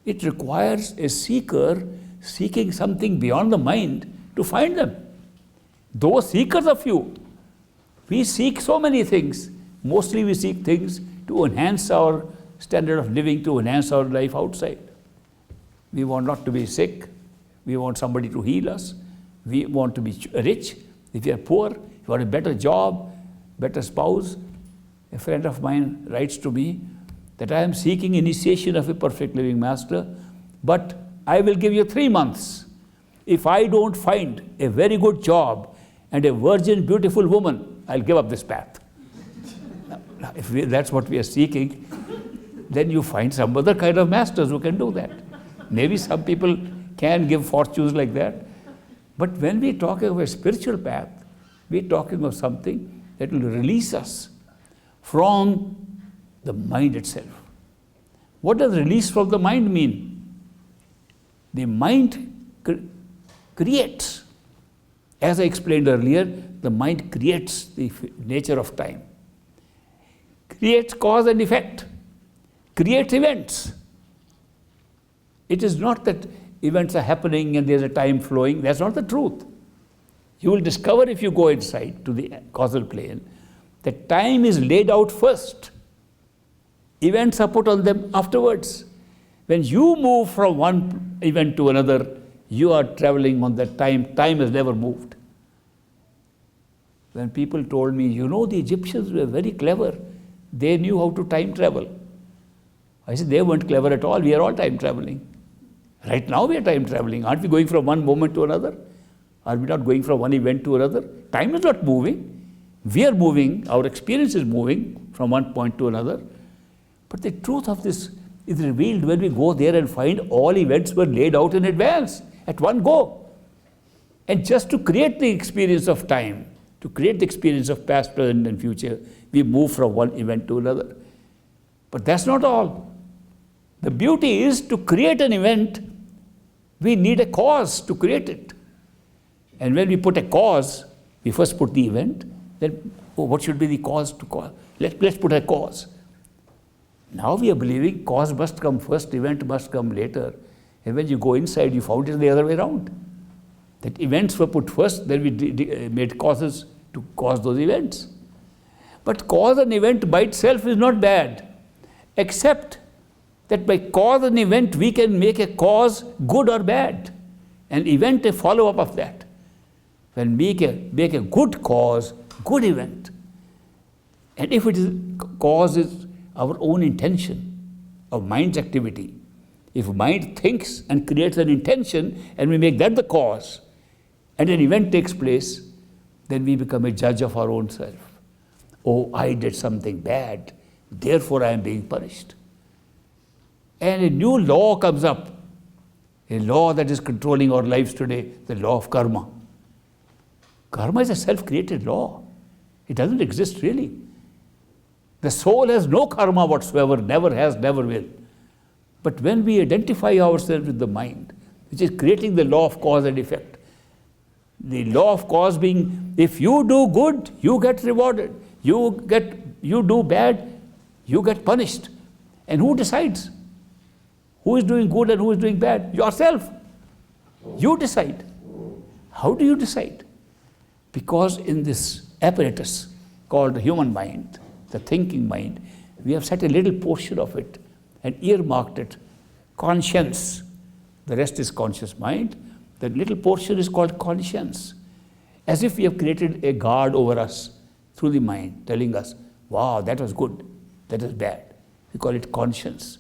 it requires a seeker seeking something beyond the mind to find them. Those seekers are few. We seek so many things. Mostly we seek things to enhance our standard of living, to enhance our life outside. We want not to be sick. We want somebody to heal us. We want to be rich. If you are poor, you want a better job, better spouse. A friend of mine writes to me that I am seeking initiation of a perfect living master, but I will give you 3 months. If I don't find a very good job and a virgin, beautiful woman, I'll give up this path. Now, if that's what we are seeking, then you find some other kind of masters who can do that. Maybe some people can give fortunes like that. But when we're talking of a spiritual path, we're talking of something that will release us from the mind itself. What does release from the mind mean? The mind creates. As I explained earlier, the mind creates the nature of time. Creates cause and effect. Creates events. It is not that events are happening and there's a time flowing. That's not the truth. You will discover if you go inside to the causal plane that time is laid out first. Events are put on them afterwards. When you move from one event to another, you are traveling on that time. Time has never moved. When people told me, you know, the Egyptians were very clever. They knew how to time travel. I said, they weren't clever at all. We are all time traveling. Right now we are time traveling. Aren't we going from one moment to another? Are we not going from one event to another? Time is not moving. We are moving. Our experience is moving from one point to another. But the truth of this is revealed when we go there and find all events were laid out in advance at one go. And just to create the experience of time, to create the experience of past, present, and future, we move from one event to another. But that's not all. The beauty is to create an event, we need a cause to create it. And when we put a cause, we first put the event, then what should be the cause to cause? Let's put a cause. Now we are believing cause must come first, event must come later. And when you go inside, you found it the other way around. That events were put first, then we made causes to cause those events. But cause and event by itself is not bad, except that by cause and event we can make a cause good or bad, an event a follow-up of that. When we make a good cause, good event. And if it is cause is our own intention of mind's activity, if mind thinks and creates an intention and we make that the cause, and an event takes place, then we become a judge of our own self. Oh, I did something bad, therefore I am being punished. And a new law comes up, a law that is controlling our lives today, the law of karma. Karma is a self-created law. It doesn't exist really. The soul has no karma whatsoever, never has, never will. But when we identify ourselves with the mind, which is creating the law of cause and effect, the law of cause being, if you do good, you get rewarded. You do bad, you get punished. And who decides? Who is doing good and who is doing bad? Yourself. You decide. How do you decide? Because in this apparatus called the human mind, the thinking mind, we have set a little portion of it and earmarked it, conscience. The rest is conscious mind. The little portion is called conscience. As if we have created a guard over us through the mind, telling us, wow, that was good, that was bad. We call it conscience.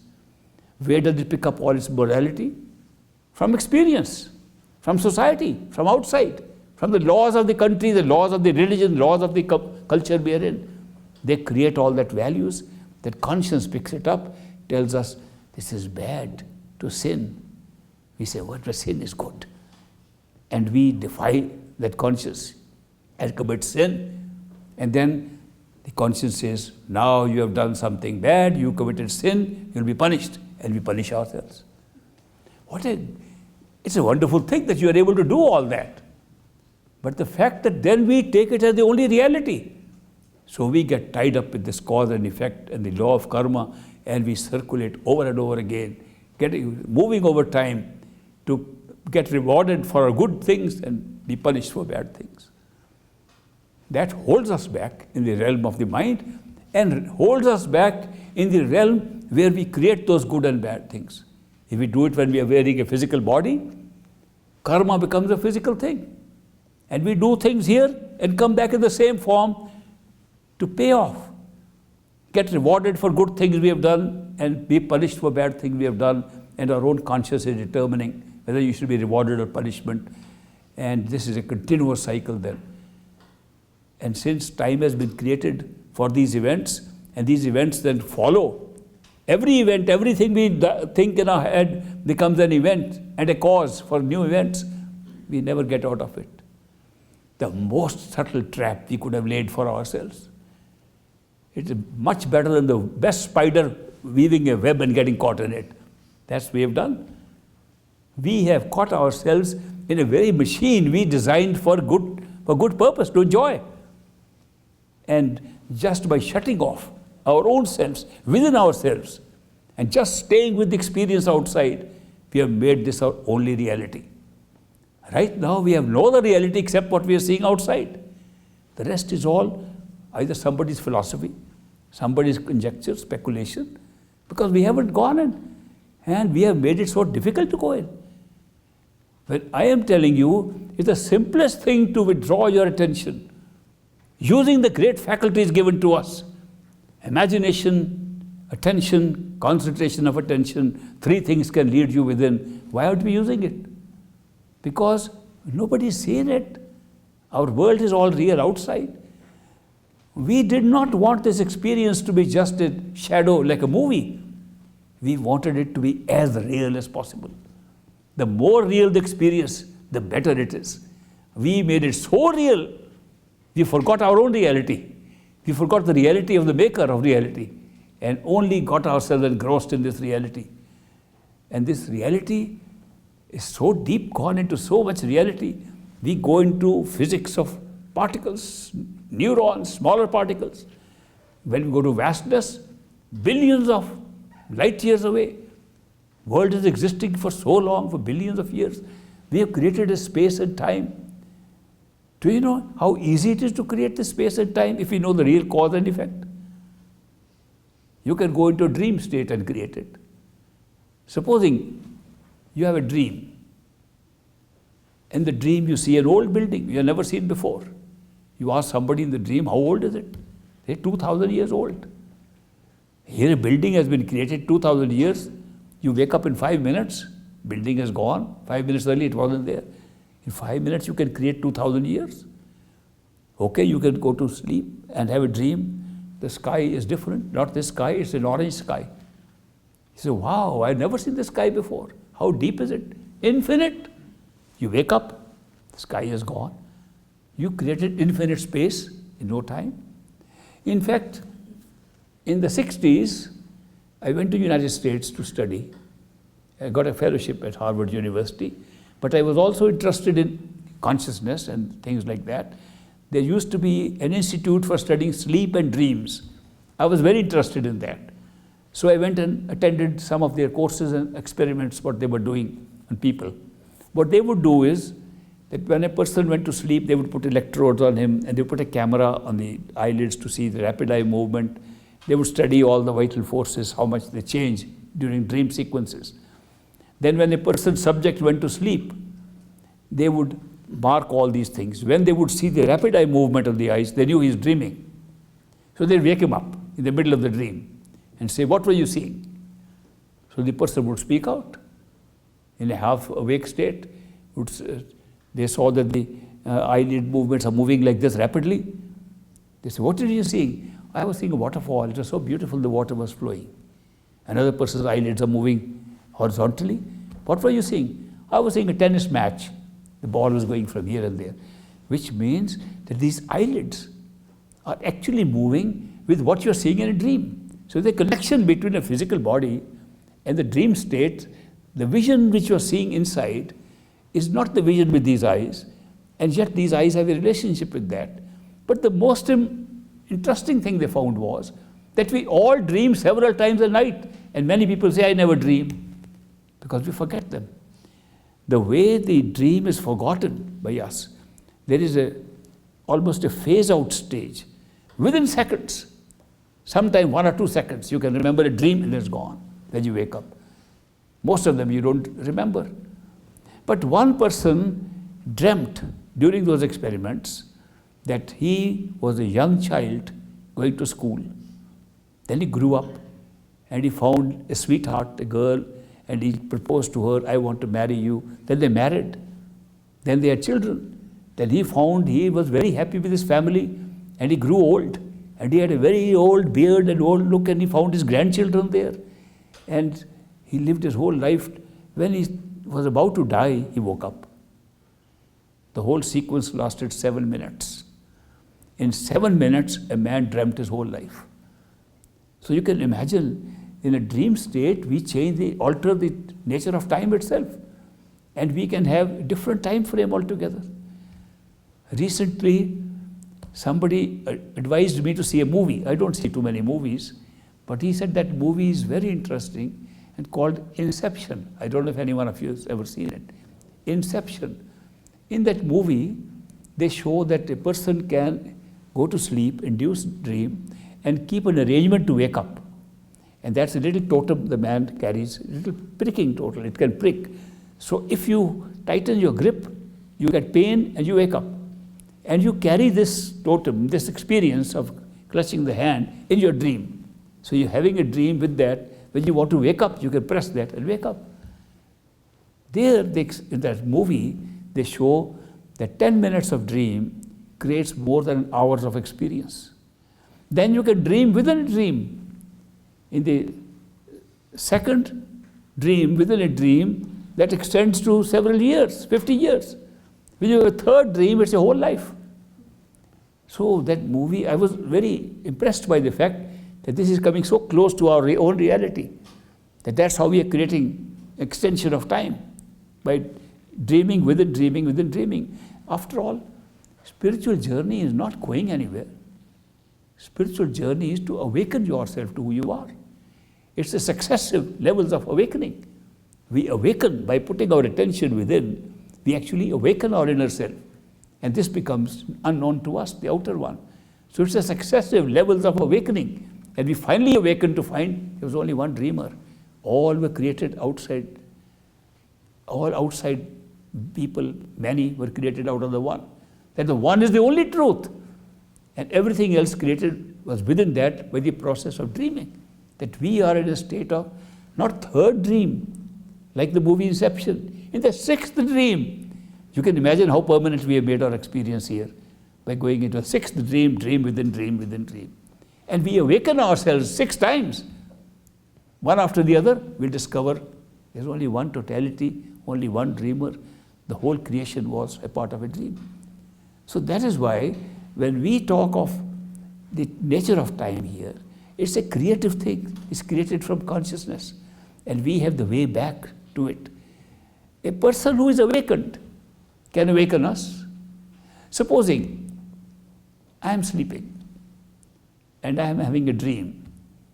Where does it pick up all its morality? From experience, from society, from outside, from the laws of the country, the laws of the religion, laws of the culture we are in. They create all that values. That conscience picks it up, tells us this is bad to sin. We say, what the sin is good. And we defy that conscience and commit sin. And then the conscience says, now you have done something bad, you committed sin, you'll be punished. And we punish ourselves. It's a wonderful thing that you are able to do all that. But the fact that then we take it as the only reality. So we get tied up with this cause and effect and the law of karma, and we circulate over and over again, moving over time to get rewarded for our good things and be punished for bad things. That holds us back in the realm of the mind, and holds us back in the realm where we create those good and bad things. If we do it when we are wearing a physical body, karma becomes a physical thing. And we do things here and come back in the same form to pay off. Get rewarded for good things we have done and be punished for bad things we have done, and our own conscience is determining whether you should be rewarded or punishment. And this is a continuous cycle then. And since time has been created for these events, and these events then follow, every event, everything we think in our head becomes an event and a cause for new events. We never get out of it. The most subtle trap we could have laid for ourselves. It's much better than the best spider weaving a web and getting caught in it. That's what we have done. We have caught ourselves in a very machine we designed for good purpose, to enjoy. And just by shutting off our own selves, within ourselves, and just staying with the experience outside, we have made this our only reality. Right now we have no other reality except what we are seeing outside. The rest is all either somebody's philosophy, somebody's conjecture, speculation, because we haven't gone in, and we have made it so difficult to go in. When I am telling you, it's the simplest thing to withdraw your attention, using the great faculties given to us: imagination, attention, concentration of attention. 3 things can lead you within. Why aren't we using it? Because nobody's seen it. Our world is all real outside. We did not want this experience to be just a shadow like a movie. We wanted it to be as real as possible. The more real the experience, the better it is. We made it so real, we forgot our own reality. We forgot the reality of the maker of reality, and only got ourselves engrossed in this reality. And this reality is so deep, gone into so much reality. We go into physics of particles, neurons, smaller particles. When we go to vastness, billions of light years away. World is existing for so long, for billions of years. We have created a space and time. Do you know how easy it is to create this space and time if we know the real cause and effect? You can go into a dream state and create it. Supposing you have a dream. In the dream you see an old building you have never seen before. You ask somebody in the dream, how old is it? They say 2,000 years old. Here a building has been created 2,000 years. You wake up in 5 minutes, building is gone. 5 minutes early it wasn't there. In 5 minutes you can create 2,000 years. Okay, you can go to sleep and have a dream. The sky is different, not this sky, it's an orange sky. You say, wow, I've never seen the sky before. How deep is it? Infinite. You wake up, the sky is gone. You created infinite space in no time. In fact, in the 60s, I went to the United States to study. I got a fellowship at Harvard University, but I was also interested in consciousness and things like that. There used to be an institute for studying sleep and dreams. I was very interested in that. So I went and attended some of their courses and experiments, what they were doing on people. What they would do is that when a person went to sleep, they would put electrodes on him and they would put a camera on the eyelids to see the rapid eye movement. They would study all the vital forces, how much they change during dream sequences. Then when a person's subject went to sleep, they would mark all these things. When they would see the rapid eye movement of the eyes, they knew he's dreaming. So they'd wake him up in the middle of the dream and say, what were you seeing? So the person would speak out. In a half-awake state, they saw that the eyelid movements are moving like this rapidly. They say, what are you seeing? I was seeing a waterfall. It was so beautiful, the water was flowing. Another person's eyelids are moving horizontally. What were you seeing? I was seeing a tennis match. The ball was going from here and there, which means that these eyelids are actually moving with what you're seeing in a dream. So the connection between a physical body and the dream state, the vision which you're seeing inside is not the vision with these eyes, and yet these eyes have a relationship with that. But the most interesting thing they found was that we all dream several times a night, and many people say, I never dream, because we forget them. The way the dream is forgotten by us, there is almost a phase-out stage within seconds. Sometimes 1 or 2 seconds, you can remember a dream and it's gone when you wake up. Most of them you don't remember. But one person dreamt during those experiments that he was a young child going to school. Then he grew up and he found a sweetheart, a girl, and he proposed to her, I want to marry you. Then they married. Then they had children. Then he found he was very happy with his family and he grew old. And he had a very old beard and old look, and he found his grandchildren there. And he lived his whole life. When he was about to die, he woke up. The whole sequence lasted 7 minutes. In 7 minutes, a man dreamt his whole life. So you can imagine, in a dream state, we alter the nature of time itself. And we can have a different time frame altogether. Recently, somebody advised me to see a movie. I don't see too many movies, but he said that movie is very interesting and called Inception. I don't know if anyone of you has ever seen it. Inception. In that movie, they show that a person can go to sleep, induce dream, and keep an arrangement to wake up. And that's a little totem the man carries, a little pricking totem, it can prick. So if you tighten your grip, you get pain and you wake up. And you carry this totem, this experience of clutching the hand in your dream. So you're having a dream with that. When you want to wake up, you can press that and wake up. There, in that movie, they show that 10 minutes of dream creates more than hours of experience. Then you can dream within a dream. In the second dream, within a dream, that extends to several years, 50 years. When you have a third dream, it's your whole life. So that movie, I was very impressed by the fact that this is coming so close to our own reality, that's how we are creating extension of time, by dreaming within dreaming within dreaming. After all, spiritual journey is not going anywhere. Spiritual journey is to awaken yourself to who you are. It's the successive levels of awakening. We awaken by putting our attention within. We actually awaken our inner self. And this becomes unknown to us, the outer one. So it's a successive levels of awakening. And we finally awaken to find there was only one dreamer. All were created outside. All outside people, many were created out of the one. That the one is the only truth. And everything else created was within that by the process of dreaming. That we are in a state of, not third dream, like the movie Inception, in the sixth dream. You can imagine how permanent we have made our experience here by going into a sixth dream, dream within dream within dream. And we awaken ourselves 6 times. One after the other, we'll discover there's only one totality, only one dreamer. The whole creation was a part of a dream. So that is why when we talk of the nature of time here, it's a creative thing. It's created from consciousness. And we have the way back to it. A person who is awakened can awaken us. Supposing I am sleeping and I am having a dream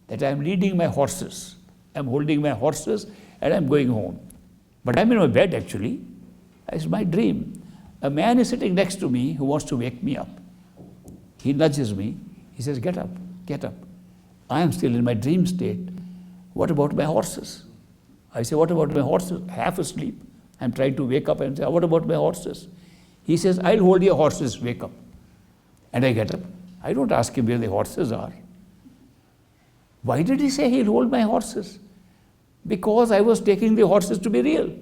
that I am leading my horses. I am holding my horses and I am going home. But I am in my bed actually. It's my dream. A man is sitting next to me who wants to wake me up. He nudges me. He says, get up, get up. I am still in my dream state. What about my horses? I say, what about my horses? Half asleep. I'm trying to wake up and say, what about my horses? He says, I'll hold your horses, wake up. And I get up. I don't ask him where the horses are. Why did he say he'll hold my horses? Because I was taking the horses to be real.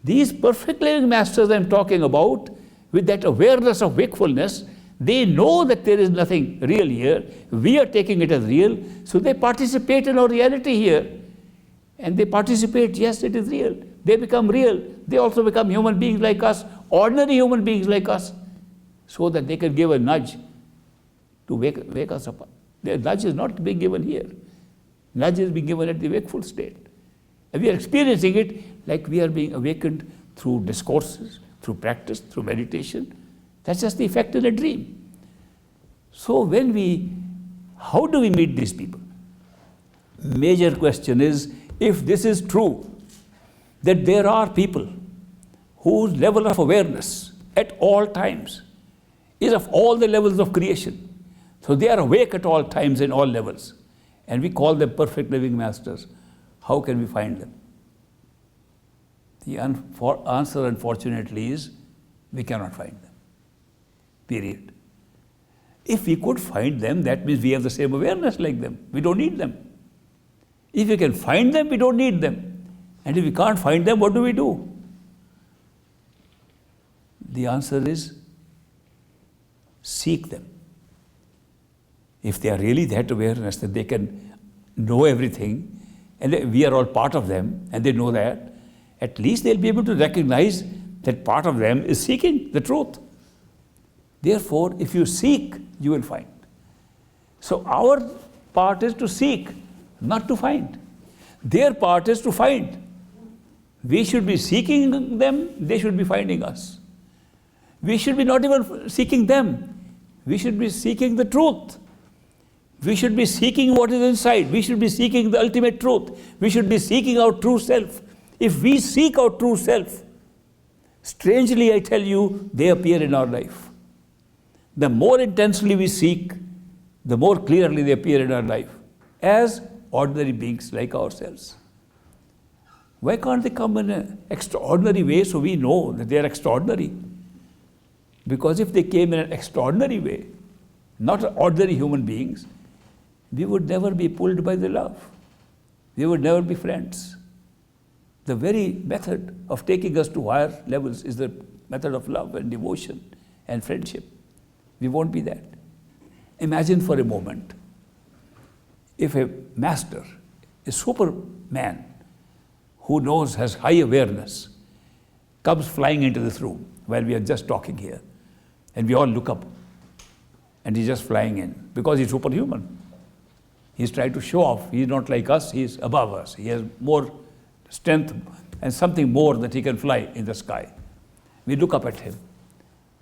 These perfect living masters I'm talking about, with that awareness of wakefulness, they know that there is nothing real here. We are taking it as real, so they participate in our reality here. And they participate, yes, it is real. They become real. They also become human beings like us, ordinary human beings like us, so that they can give a nudge to wake us up. The nudge is not being given here. Nudge is being given at the wakeful state. And we are experiencing it like we are being awakened through discourses, through practice, through meditation. That's just the effect in a dream. So how do we meet these people? Major question is, if this is true, that there are people whose level of awareness at all times is of all the levels of creation. So they are awake at all times in all levels. And we call them perfect living masters. How can we find them? The answer, unfortunately, is we cannot find them. Period. If we could find them, that means we have the same awareness like them. We don't need them. If we can find them, we don't need them. And if we can't find them, what do we do? The answer is seek them. If they are really that awareness that they can know everything, and we are all part of them, and they know that, at least they'll be able to recognize that part of them is seeking the truth. Therefore, if you seek, you will find. So our part is to seek, not to find. Their part is to find. We should be seeking them, they should be finding us. We should be not even seeking them. We should be seeking the truth. We should be seeking what is inside. We should be seeking the ultimate truth. We should be seeking our true self. If we seek our true self, strangely I tell you, they appear in our life. The more intensely we seek, the more clearly they appear in our life as ordinary beings like ourselves. Why can't they come in an extraordinary way so we know that they are extraordinary? Because if they came in an extraordinary way, not ordinary human beings, we would never be pulled by the love. We would never be friends. The very method of taking us to higher levels is the method of love and devotion and friendship. We won't be that. Imagine for a moment if a master, a superman who knows, has high awareness, comes flying into this room while we are just talking here, and we all look up, and he's just flying in because he's superhuman. He's trying to show off. He's not like us, he's above us. He has more strength and something more that he can fly in the sky. We look up at him.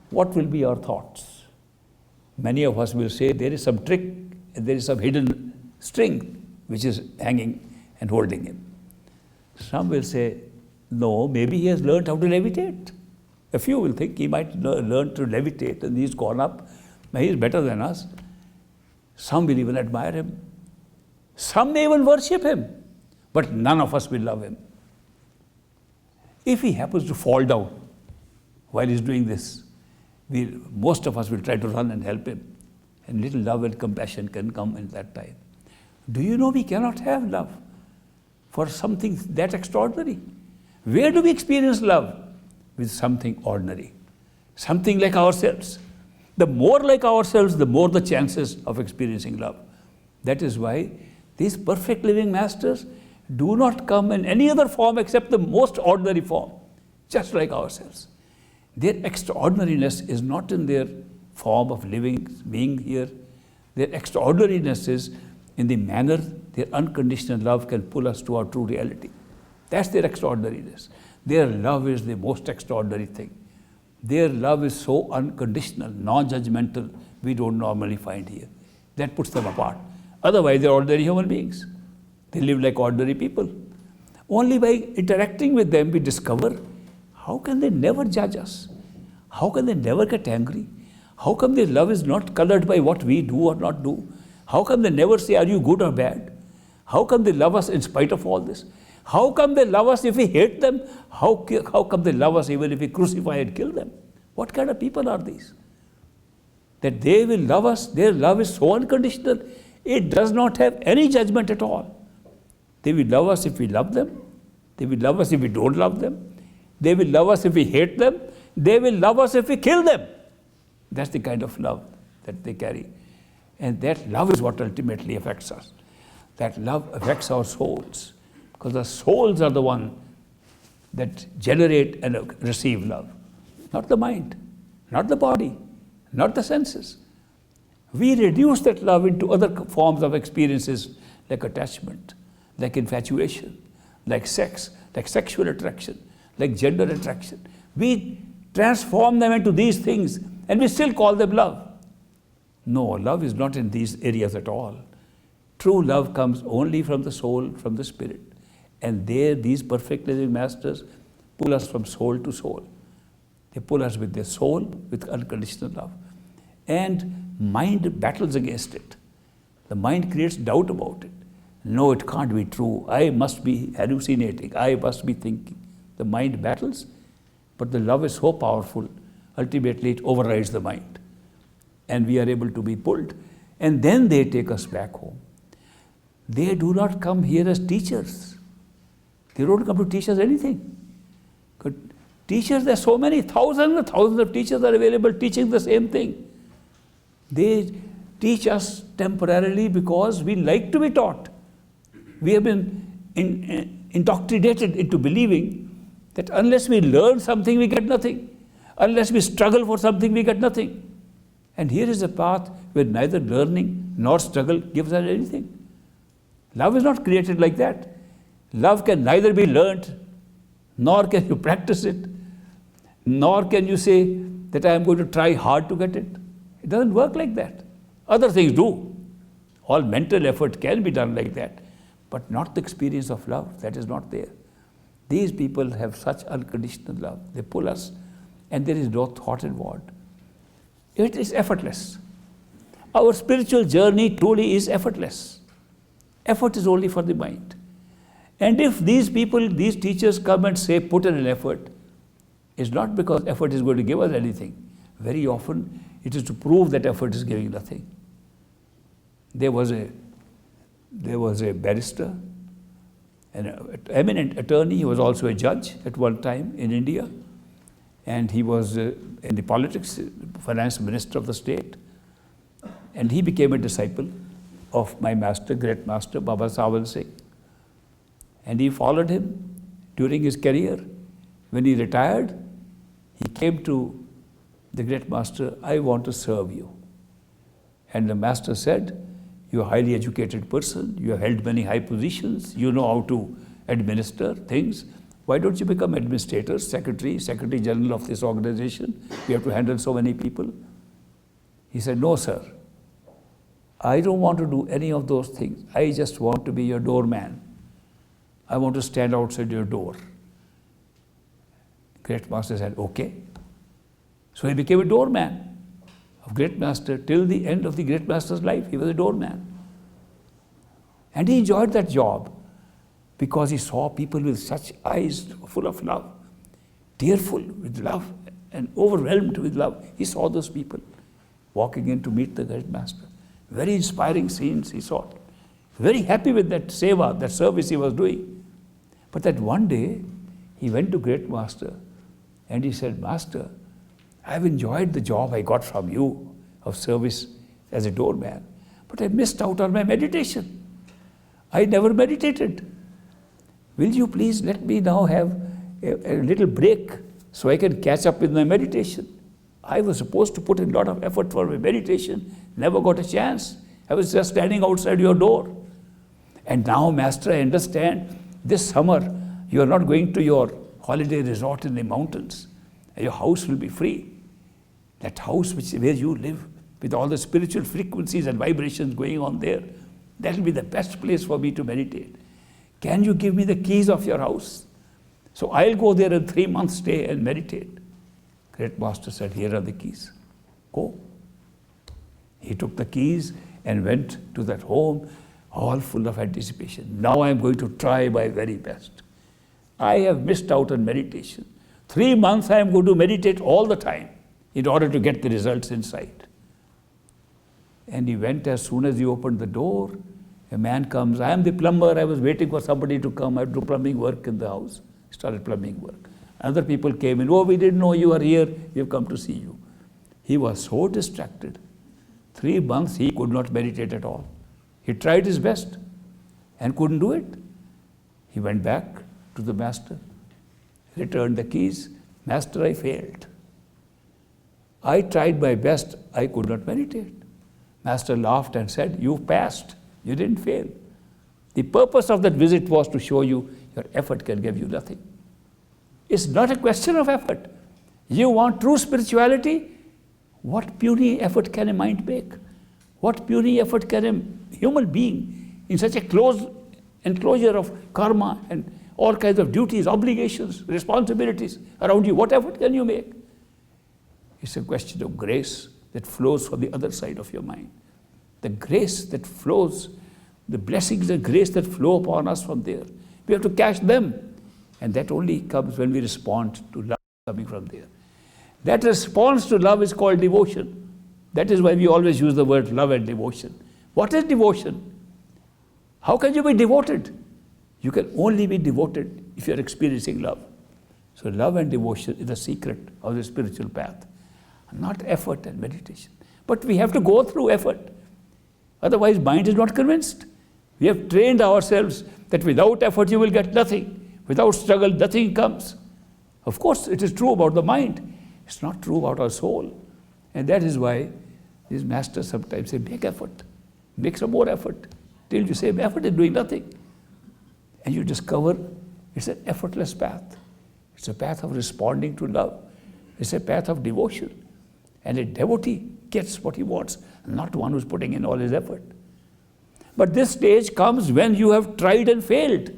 What will be our thoughts? Many of us will say there is some trick, and there is some hidden string which is hanging and holding him. Some will say, no, maybe he has learned how to levitate. A few will think he might learn to levitate and he's gone up. He is better than us. Some will even admire him. Some may even worship him. But none of us will love him. If he happens to fall down while he's doing this, most of us will try to run and help him. And little love and compassion can come in that time. Do you know we cannot have love for something that extraordinary? Where do we experience love? With something ordinary, something like ourselves. The more like ourselves, the more the chances of experiencing love. That is why these perfect living masters do not come in any other form except the most ordinary form, just like ourselves. Their extraordinariness is not in their form of living, being here. Their extraordinariness is in the manner their unconditional love can pull us to our true reality. That's their extraordinariness. Their love is the most extraordinary thing. Their love is so unconditional, non-judgmental, we don't normally find here. That puts them apart. Otherwise, they're ordinary human beings. They live like ordinary people. Only by interacting with them, we discover how can they never judge us? How can they never get angry? How come their love is not colored by what we do or not do? How come they never say, are you good or bad? How come they love us in spite of all this? How come they love us if we hate them? How come they love us even if we crucify and kill them? What kind of people are these? That they will love us, their love is so unconditional, it does not have any judgment at all. They will love us if we love them. They will love us if we don't love them. They will love us if we hate them. They will love us if we kill them. That's the kind of love that they carry. And that love is what ultimately affects us. That love affects our souls. Because the souls are the one that generate and receive love. Not the mind, not the body, not the senses. We reduce that love into other forms of experiences like attachment, like infatuation, like sex, like sexual attraction, like gender attraction. We transform them into these things and we still call them love. No, love is not in these areas at all. True love comes only from the soul, from the spirit. And these perfect living masters pull us from soul to soul. They pull us with their soul, with unconditional love. And mind battles against it. The mind creates doubt about it. No, it can't be true. I must be hallucinating. I must be thinking. The mind battles, but the love is so powerful, ultimately it overrides the mind. And we are able to be pulled. And then they take us back home. They do not come here as teachers. They don't come to teach us anything. Teachers, there are so many, thousands and thousands of teachers are available teaching the same thing. They teach us temporarily because we like to be taught. We have been indoctrinated into believing that unless we learn something, we get nothing. Unless we struggle for something, we get nothing. And here is a path where neither learning nor struggle gives us anything. Love is not created like that. Love can neither be learned, nor can you practice it, nor can you say that I am going to try hard to get it. It doesn't work like that. Other things do. All mental effort can be done like that, but not the experience of love. That is not there. These people have such unconditional love. They pull us, and there is no thought involved. It is effortless. Our spiritual journey truly is effortless. Effort is only for the mind. And if these people, these teachers come and say, put in an effort, it's not because effort is going to give us anything. Very often, it is to prove that effort is giving nothing. There was a barrister, an eminent attorney. He was also a judge at one time in India. And he was in the politics, finance minister of the state. And he became a disciple of my master, great master, Baba Sawan Singh. And he followed him during his career. When he retired, he came to the great master, I want to serve you. And the master said, you're a highly educated person, you have held many high positions, you know how to administer things. Why don't you become administrator, secretary general of this organization? You have to handle so many people. He said, no, sir. I don't want to do any of those things. I just want to be your doorman. I want to stand outside your door. Great master said, okay. So he became a doorman of great master till the end of the great master's life. He was a doorman. And he enjoyed that job because he saw people with such eyes full of love, tearful with love and overwhelmed with love. He saw those people walking in to meet the great master. Very inspiring scenes he saw. Very happy with that seva, that service he was doing. But that one day, he went to great master and he said, Master, I have enjoyed the job I got from you of service as a doorman, but I missed out on my meditation. I never meditated. Will you please let me now have a little break so I can catch up with my meditation? I was supposed to put in a lot of effort for my meditation, never got a chance. I was just standing outside your door. And now, Master, I understand this summer you are not going to your holiday resort in the mountains. Your house will be free. That house where you live, with all the spiritual frequencies and vibrations going on there, that will be the best place for me to meditate. Can you give me the keys of your house? So I'll go there in 3 months stay and meditate. Great master said, here are the keys. Go. He took the keys and went to that home, all full of anticipation. Now I'm going to try my very best. I have missed out on meditation. 3 months I am going to meditate all the time in order to get the results in sight. And he went as soon as he opened the door. A man comes, I am the plumber, I was waiting for somebody to come, I do plumbing work in the house. Started plumbing work. Other people came in, oh, we didn't know you are here, we have come to see you. He was so distracted. 3 months he could not meditate at all. He tried his best and couldn't do it. He went back to the master, returned the keys. Master, I failed. I tried my best, I could not meditate. Master laughed and said, you passed, you didn't fail. The purpose of that visit was to show you your effort can give you nothing. It's not a question of effort. You want true spirituality? What puny effort can a mind make? What puny effort can a human being in such a close enclosure of karma and all kinds of duties, obligations, responsibilities around you, what effort can you make? It's a question of grace that flows from the other side of your mind. The grace that flows, the blessings and grace that flow upon us from there. We have to catch them. And that only comes when we respond to love coming from there. That response to love is called devotion. That is why we always use the word love and devotion. What is devotion? How can you be devoted? You can only be devoted if you are experiencing love. So love and devotion is the secret of the spiritual path. Not effort and meditation. But we have to go through effort. Otherwise, mind is not convinced. We have trained ourselves that without effort you will get nothing. Without struggle, nothing comes. Of course, it is true about the mind. It's not true about our soul. And that is why these masters sometimes say, make effort. Make some more effort. Till you say, effort is doing nothing. And you discover it's an effortless path. It's a path of responding to love. It's a path of devotion. And a devotee gets what he wants, not one who's putting in all his effort. But this stage comes when you have tried and failed,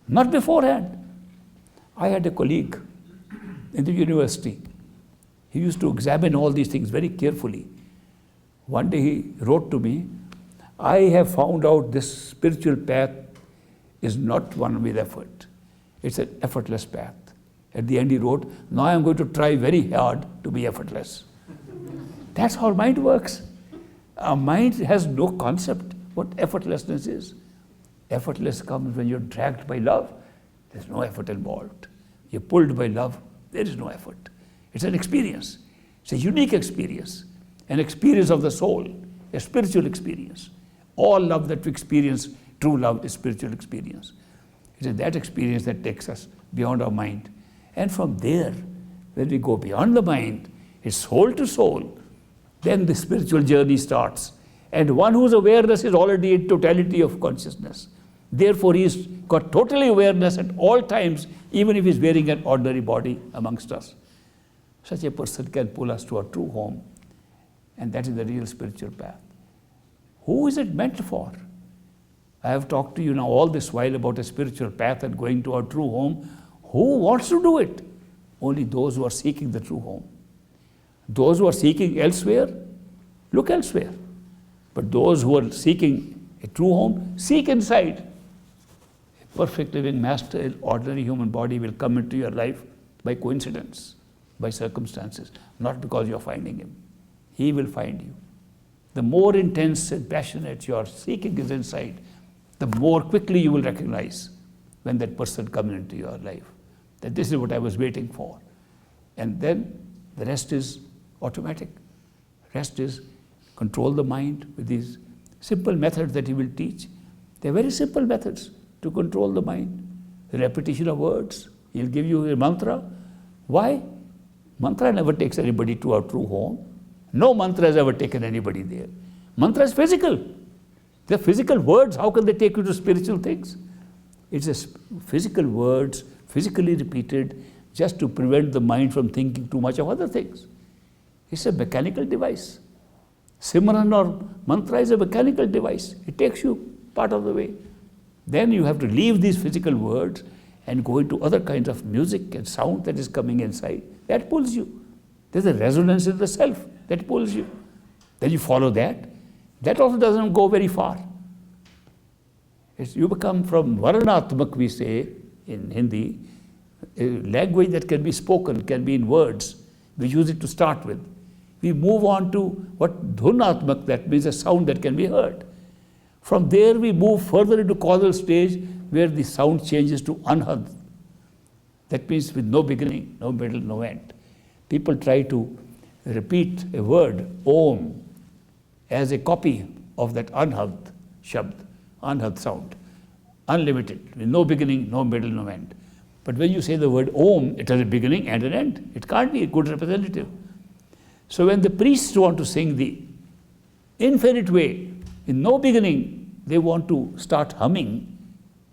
not beforehand. I had a colleague in the university. He used to examine all these things very carefully. One day he wrote to me, I have found out this spiritual path is not one with effort. It's an effortless path. At the end he wrote, now I am going to try very hard to be effortless. That's how our mind works. Our mind has no concept what effortlessness is. Effortless comes when you're dragged by love. There's no effort involved. You're pulled by love. There is no effort. It's an experience. It's a unique experience. An experience of the soul. A spiritual experience. All love that we experience, true love, is spiritual experience. It is that experience that takes us beyond our mind. And from there, when we go beyond the mind, it's soul to soul, then the spiritual journey starts. And one whose awareness is already in totality of consciousness. Therefore, he's got totally awareness at all times, even if he's wearing an ordinary body amongst us. Such a person can pull us to our true home. And that is the real spiritual path. Who is it meant for? I have talked to you now all this while about a spiritual path and going to our true home. Who wants to do it? Only those who are seeking the true home. Those who are seeking elsewhere, look elsewhere. But those who are seeking a true home, seek inside. A perfect living master, an ordinary human body will come into your life by coincidence, by circumstances, not because you're finding him. He will find you. The more intense and passionate your seeking is inside, the more quickly you will recognize when that person comes into your life, that this is what I was waiting for. And then the rest is automatic. Rest is control the mind with these simple methods that he will teach. They're very simple methods to control the mind. The repetition of words. He'll give you a mantra. Why? Mantra never takes anybody to our true home. No mantra has ever taken anybody there. Mantra is physical. They're physical words. How can they take you to spiritual things? It's just physical words, physically repeated, just to prevent the mind from thinking too much of other things. It's a mechanical device. Simran or mantra is a mechanical device. It takes you part of the way. Then you have to leave these physical words and go into other kinds of music and sound that is coming inside. That pulls you. There's a resonance in the self that pulls you. Then you follow that. That also doesn't go very far. You become from Varanatmak, we say in Hindi, a language that can be spoken, can be in words. We use it to start with. We move on to what Dhunatmak, that means a sound that can be heard. From there we move further into causal stage where the sound changes to Anhad. That means with no beginning, no middle, no end. People try to repeat a word, Om, as a copy of that Anhad Shabd, Anhad sound, unlimited, with no beginning, no middle, no end. But when you say the word Om, it has a beginning and an end. It can't be a good representative. So when the priests want to sing the infinite way, in no beginning, they want to start humming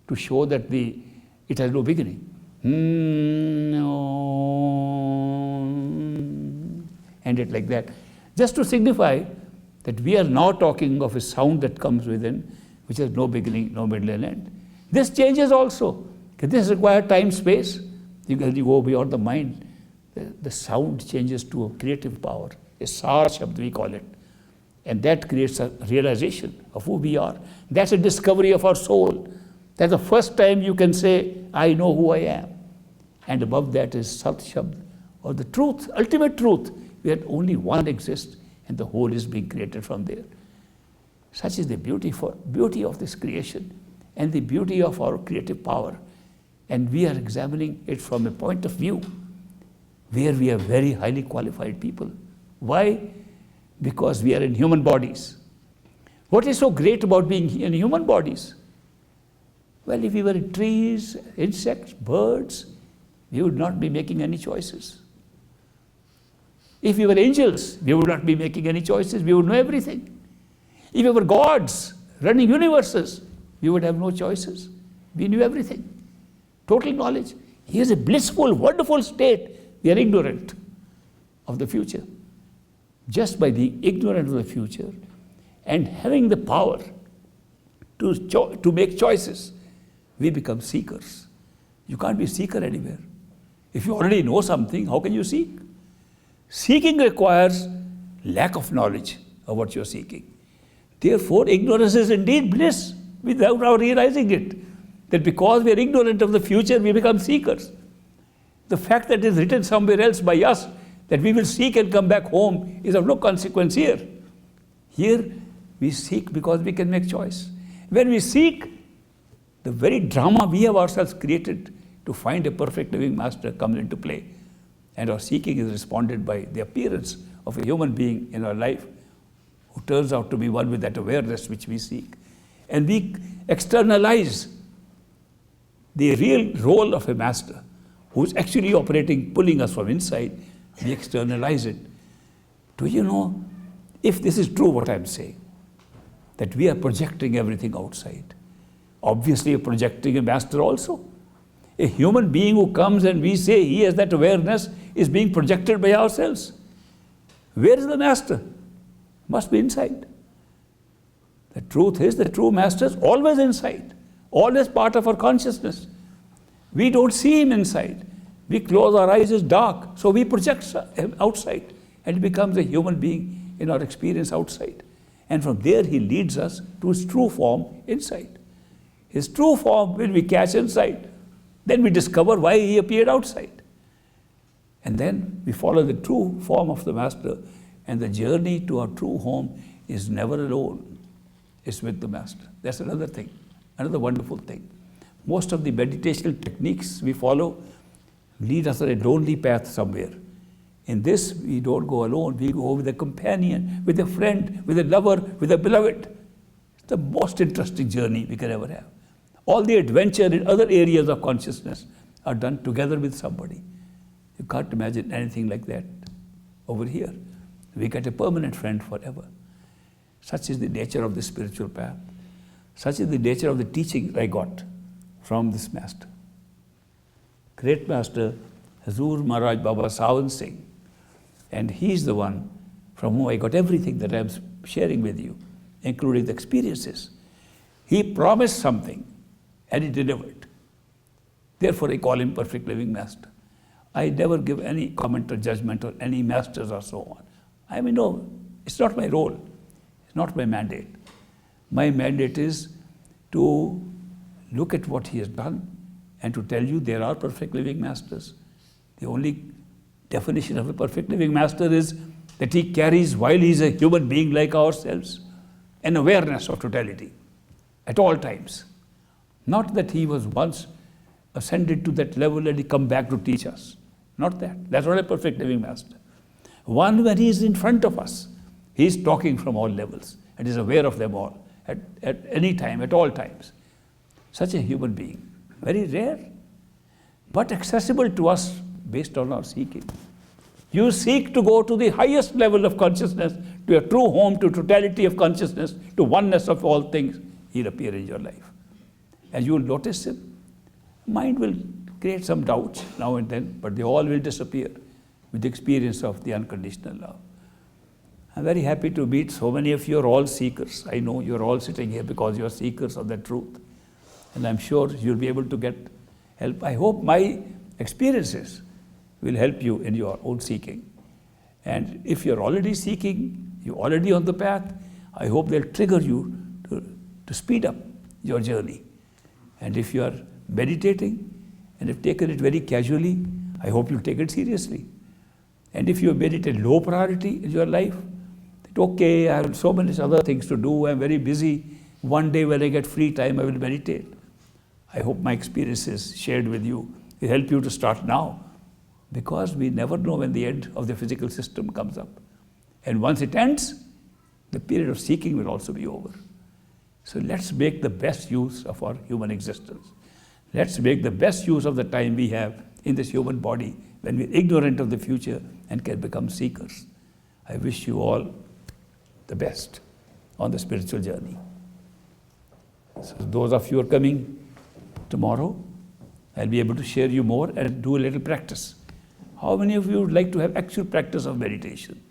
to show that it has no beginning. And it like that. Just to signify that we are now talking of a sound that comes within, which has no beginning, no middle and end. This changes also. This requires time, space. You go beyond the mind. The sound changes to a creative power. a Sar Shabd we call it. And that creates a realization of who we are. That's a discovery of our soul. That's the first time you can say, I know who I am. And above that is Sat Shabd, or the truth, ultimate truth, where only one exists and the whole is being created from there. Such is the beauty of this creation and the beauty of our creative power. And we are examining it from a point of view where we are very highly qualified people. Why? Because we are in human bodies. What is so great about being in human bodies? Well, if we were in trees, insects, birds, we would not be making any choices. If we were angels, we would not be making any choices. We would know everything. If we were gods running universes, we would have no choices. We knew everything. Total knowledge. Here's a blissful, wonderful state. We are ignorant of the future. Just by being ignorant of the future and having the power to make choices, we become seekers. You can't be a seeker anywhere. If you already know something, how can you seek? Seeking requires lack of knowledge of what you're seeking. Therefore, ignorance is indeed bliss without our realizing it. That because we are ignorant of the future, we become seekers. The fact that it is written somewhere else by us that we will seek and come back home is of no consequence here. Here, we seek because we can make choice. When we seek, the very drama we have ourselves created to find a perfect living master comes into play. And our seeking is responded by the appearance of a human being in our life who turns out to be one with that awareness which we seek. And we externalize the real role of a master who is actually operating, pulling us from inside. We externalize it. Do you know, if this is true what I'm saying, that we are projecting everything outside, obviously you're projecting a master also. A human being who comes and we say he has that awareness is being projected by ourselves. Where is the master? Must be inside. The truth is the true master is always inside, always part of our consciousness. We don't see him inside. We close our eyes, it's dark, so we project him outside and he becomes a human being in our experience outside. And from there he leads us to his true form inside. His true form will we catch inside. Then we discover why he appeared outside. And then we follow the true form of the master, and the journey to our true home is never alone. It's with the master. That's another thing, another wonderful thing. Most of the meditational techniques we follow lead us on a lonely path somewhere. In this, we don't go alone. We go with a companion, with a friend, with a lover, with a beloved. It's the most interesting journey we can ever have. All the adventure in other areas of consciousness are done together with somebody. You can't imagine anything like that over here. We get a permanent friend forever. Such is the nature of the spiritual path. Such is the nature of the teaching I got from this master. Great master, Hazur Maharaj Baba Sawan Singh. And he's the one from whom I got everything that I'm sharing with you, including the experiences. He promised something and he delivered. Therefore, I call him perfect living master. I never give any comment or judgment on any masters or so on. I mean, no, it's not my role. It's not my mandate. My mandate is to look at what he has done and to tell you there are perfect living masters. The only definition of a perfect living master is that he carries, while he is a human being like ourselves, an awareness of totality at all times. Not that he was once ascended to that level and he come back to teach us. Not that. That's not a perfect living master. One when he is in front of us, he is talking from all levels and is aware of them all at any time, at all times. Such a human being. Very rare, but accessible to us based on our seeking. You seek to go to the highest level of consciousness, to your true home, to totality of consciousness, to oneness of all things, he'll appear in your life. And you will notice him. Mind will create some doubts now and then, but they all will disappear with the experience of the unconditional love. I'm very happy to meet so many of you are all seekers. I know you're all sitting here because you're seekers of the truth. And I'm sure you'll be able to get help. I hope my experiences will help you in your own seeking. And if you're already seeking, you're already on the path, I hope they'll trigger you to speed up your journey. And if you are meditating and have taken it very casually, I hope you'll take it seriously. And if you have made it a low priority in your life, that okay, I have so many other things to do, I'm very busy, one day when I get free time, I will meditate. I hope my experiences shared with you will help you to start now, because we never know when the end of the physical system comes up. And once it ends, the period of seeking will also be over. So let's make the best use of our human existence. Let's make the best use of the time we have in this human body when we're ignorant of the future and can become seekers. I wish you all the best on the spiritual journey. So those of you who are coming tomorrow, I'll be able to share you more and do a little practice. How many of you would like to have actual practice of meditation?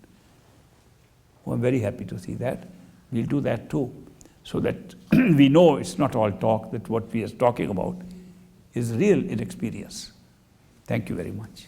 Well, I'm very happy to see that. We'll do that too, so that we know it's not all talk, that what we are talking about is real in experience. Thank you very much.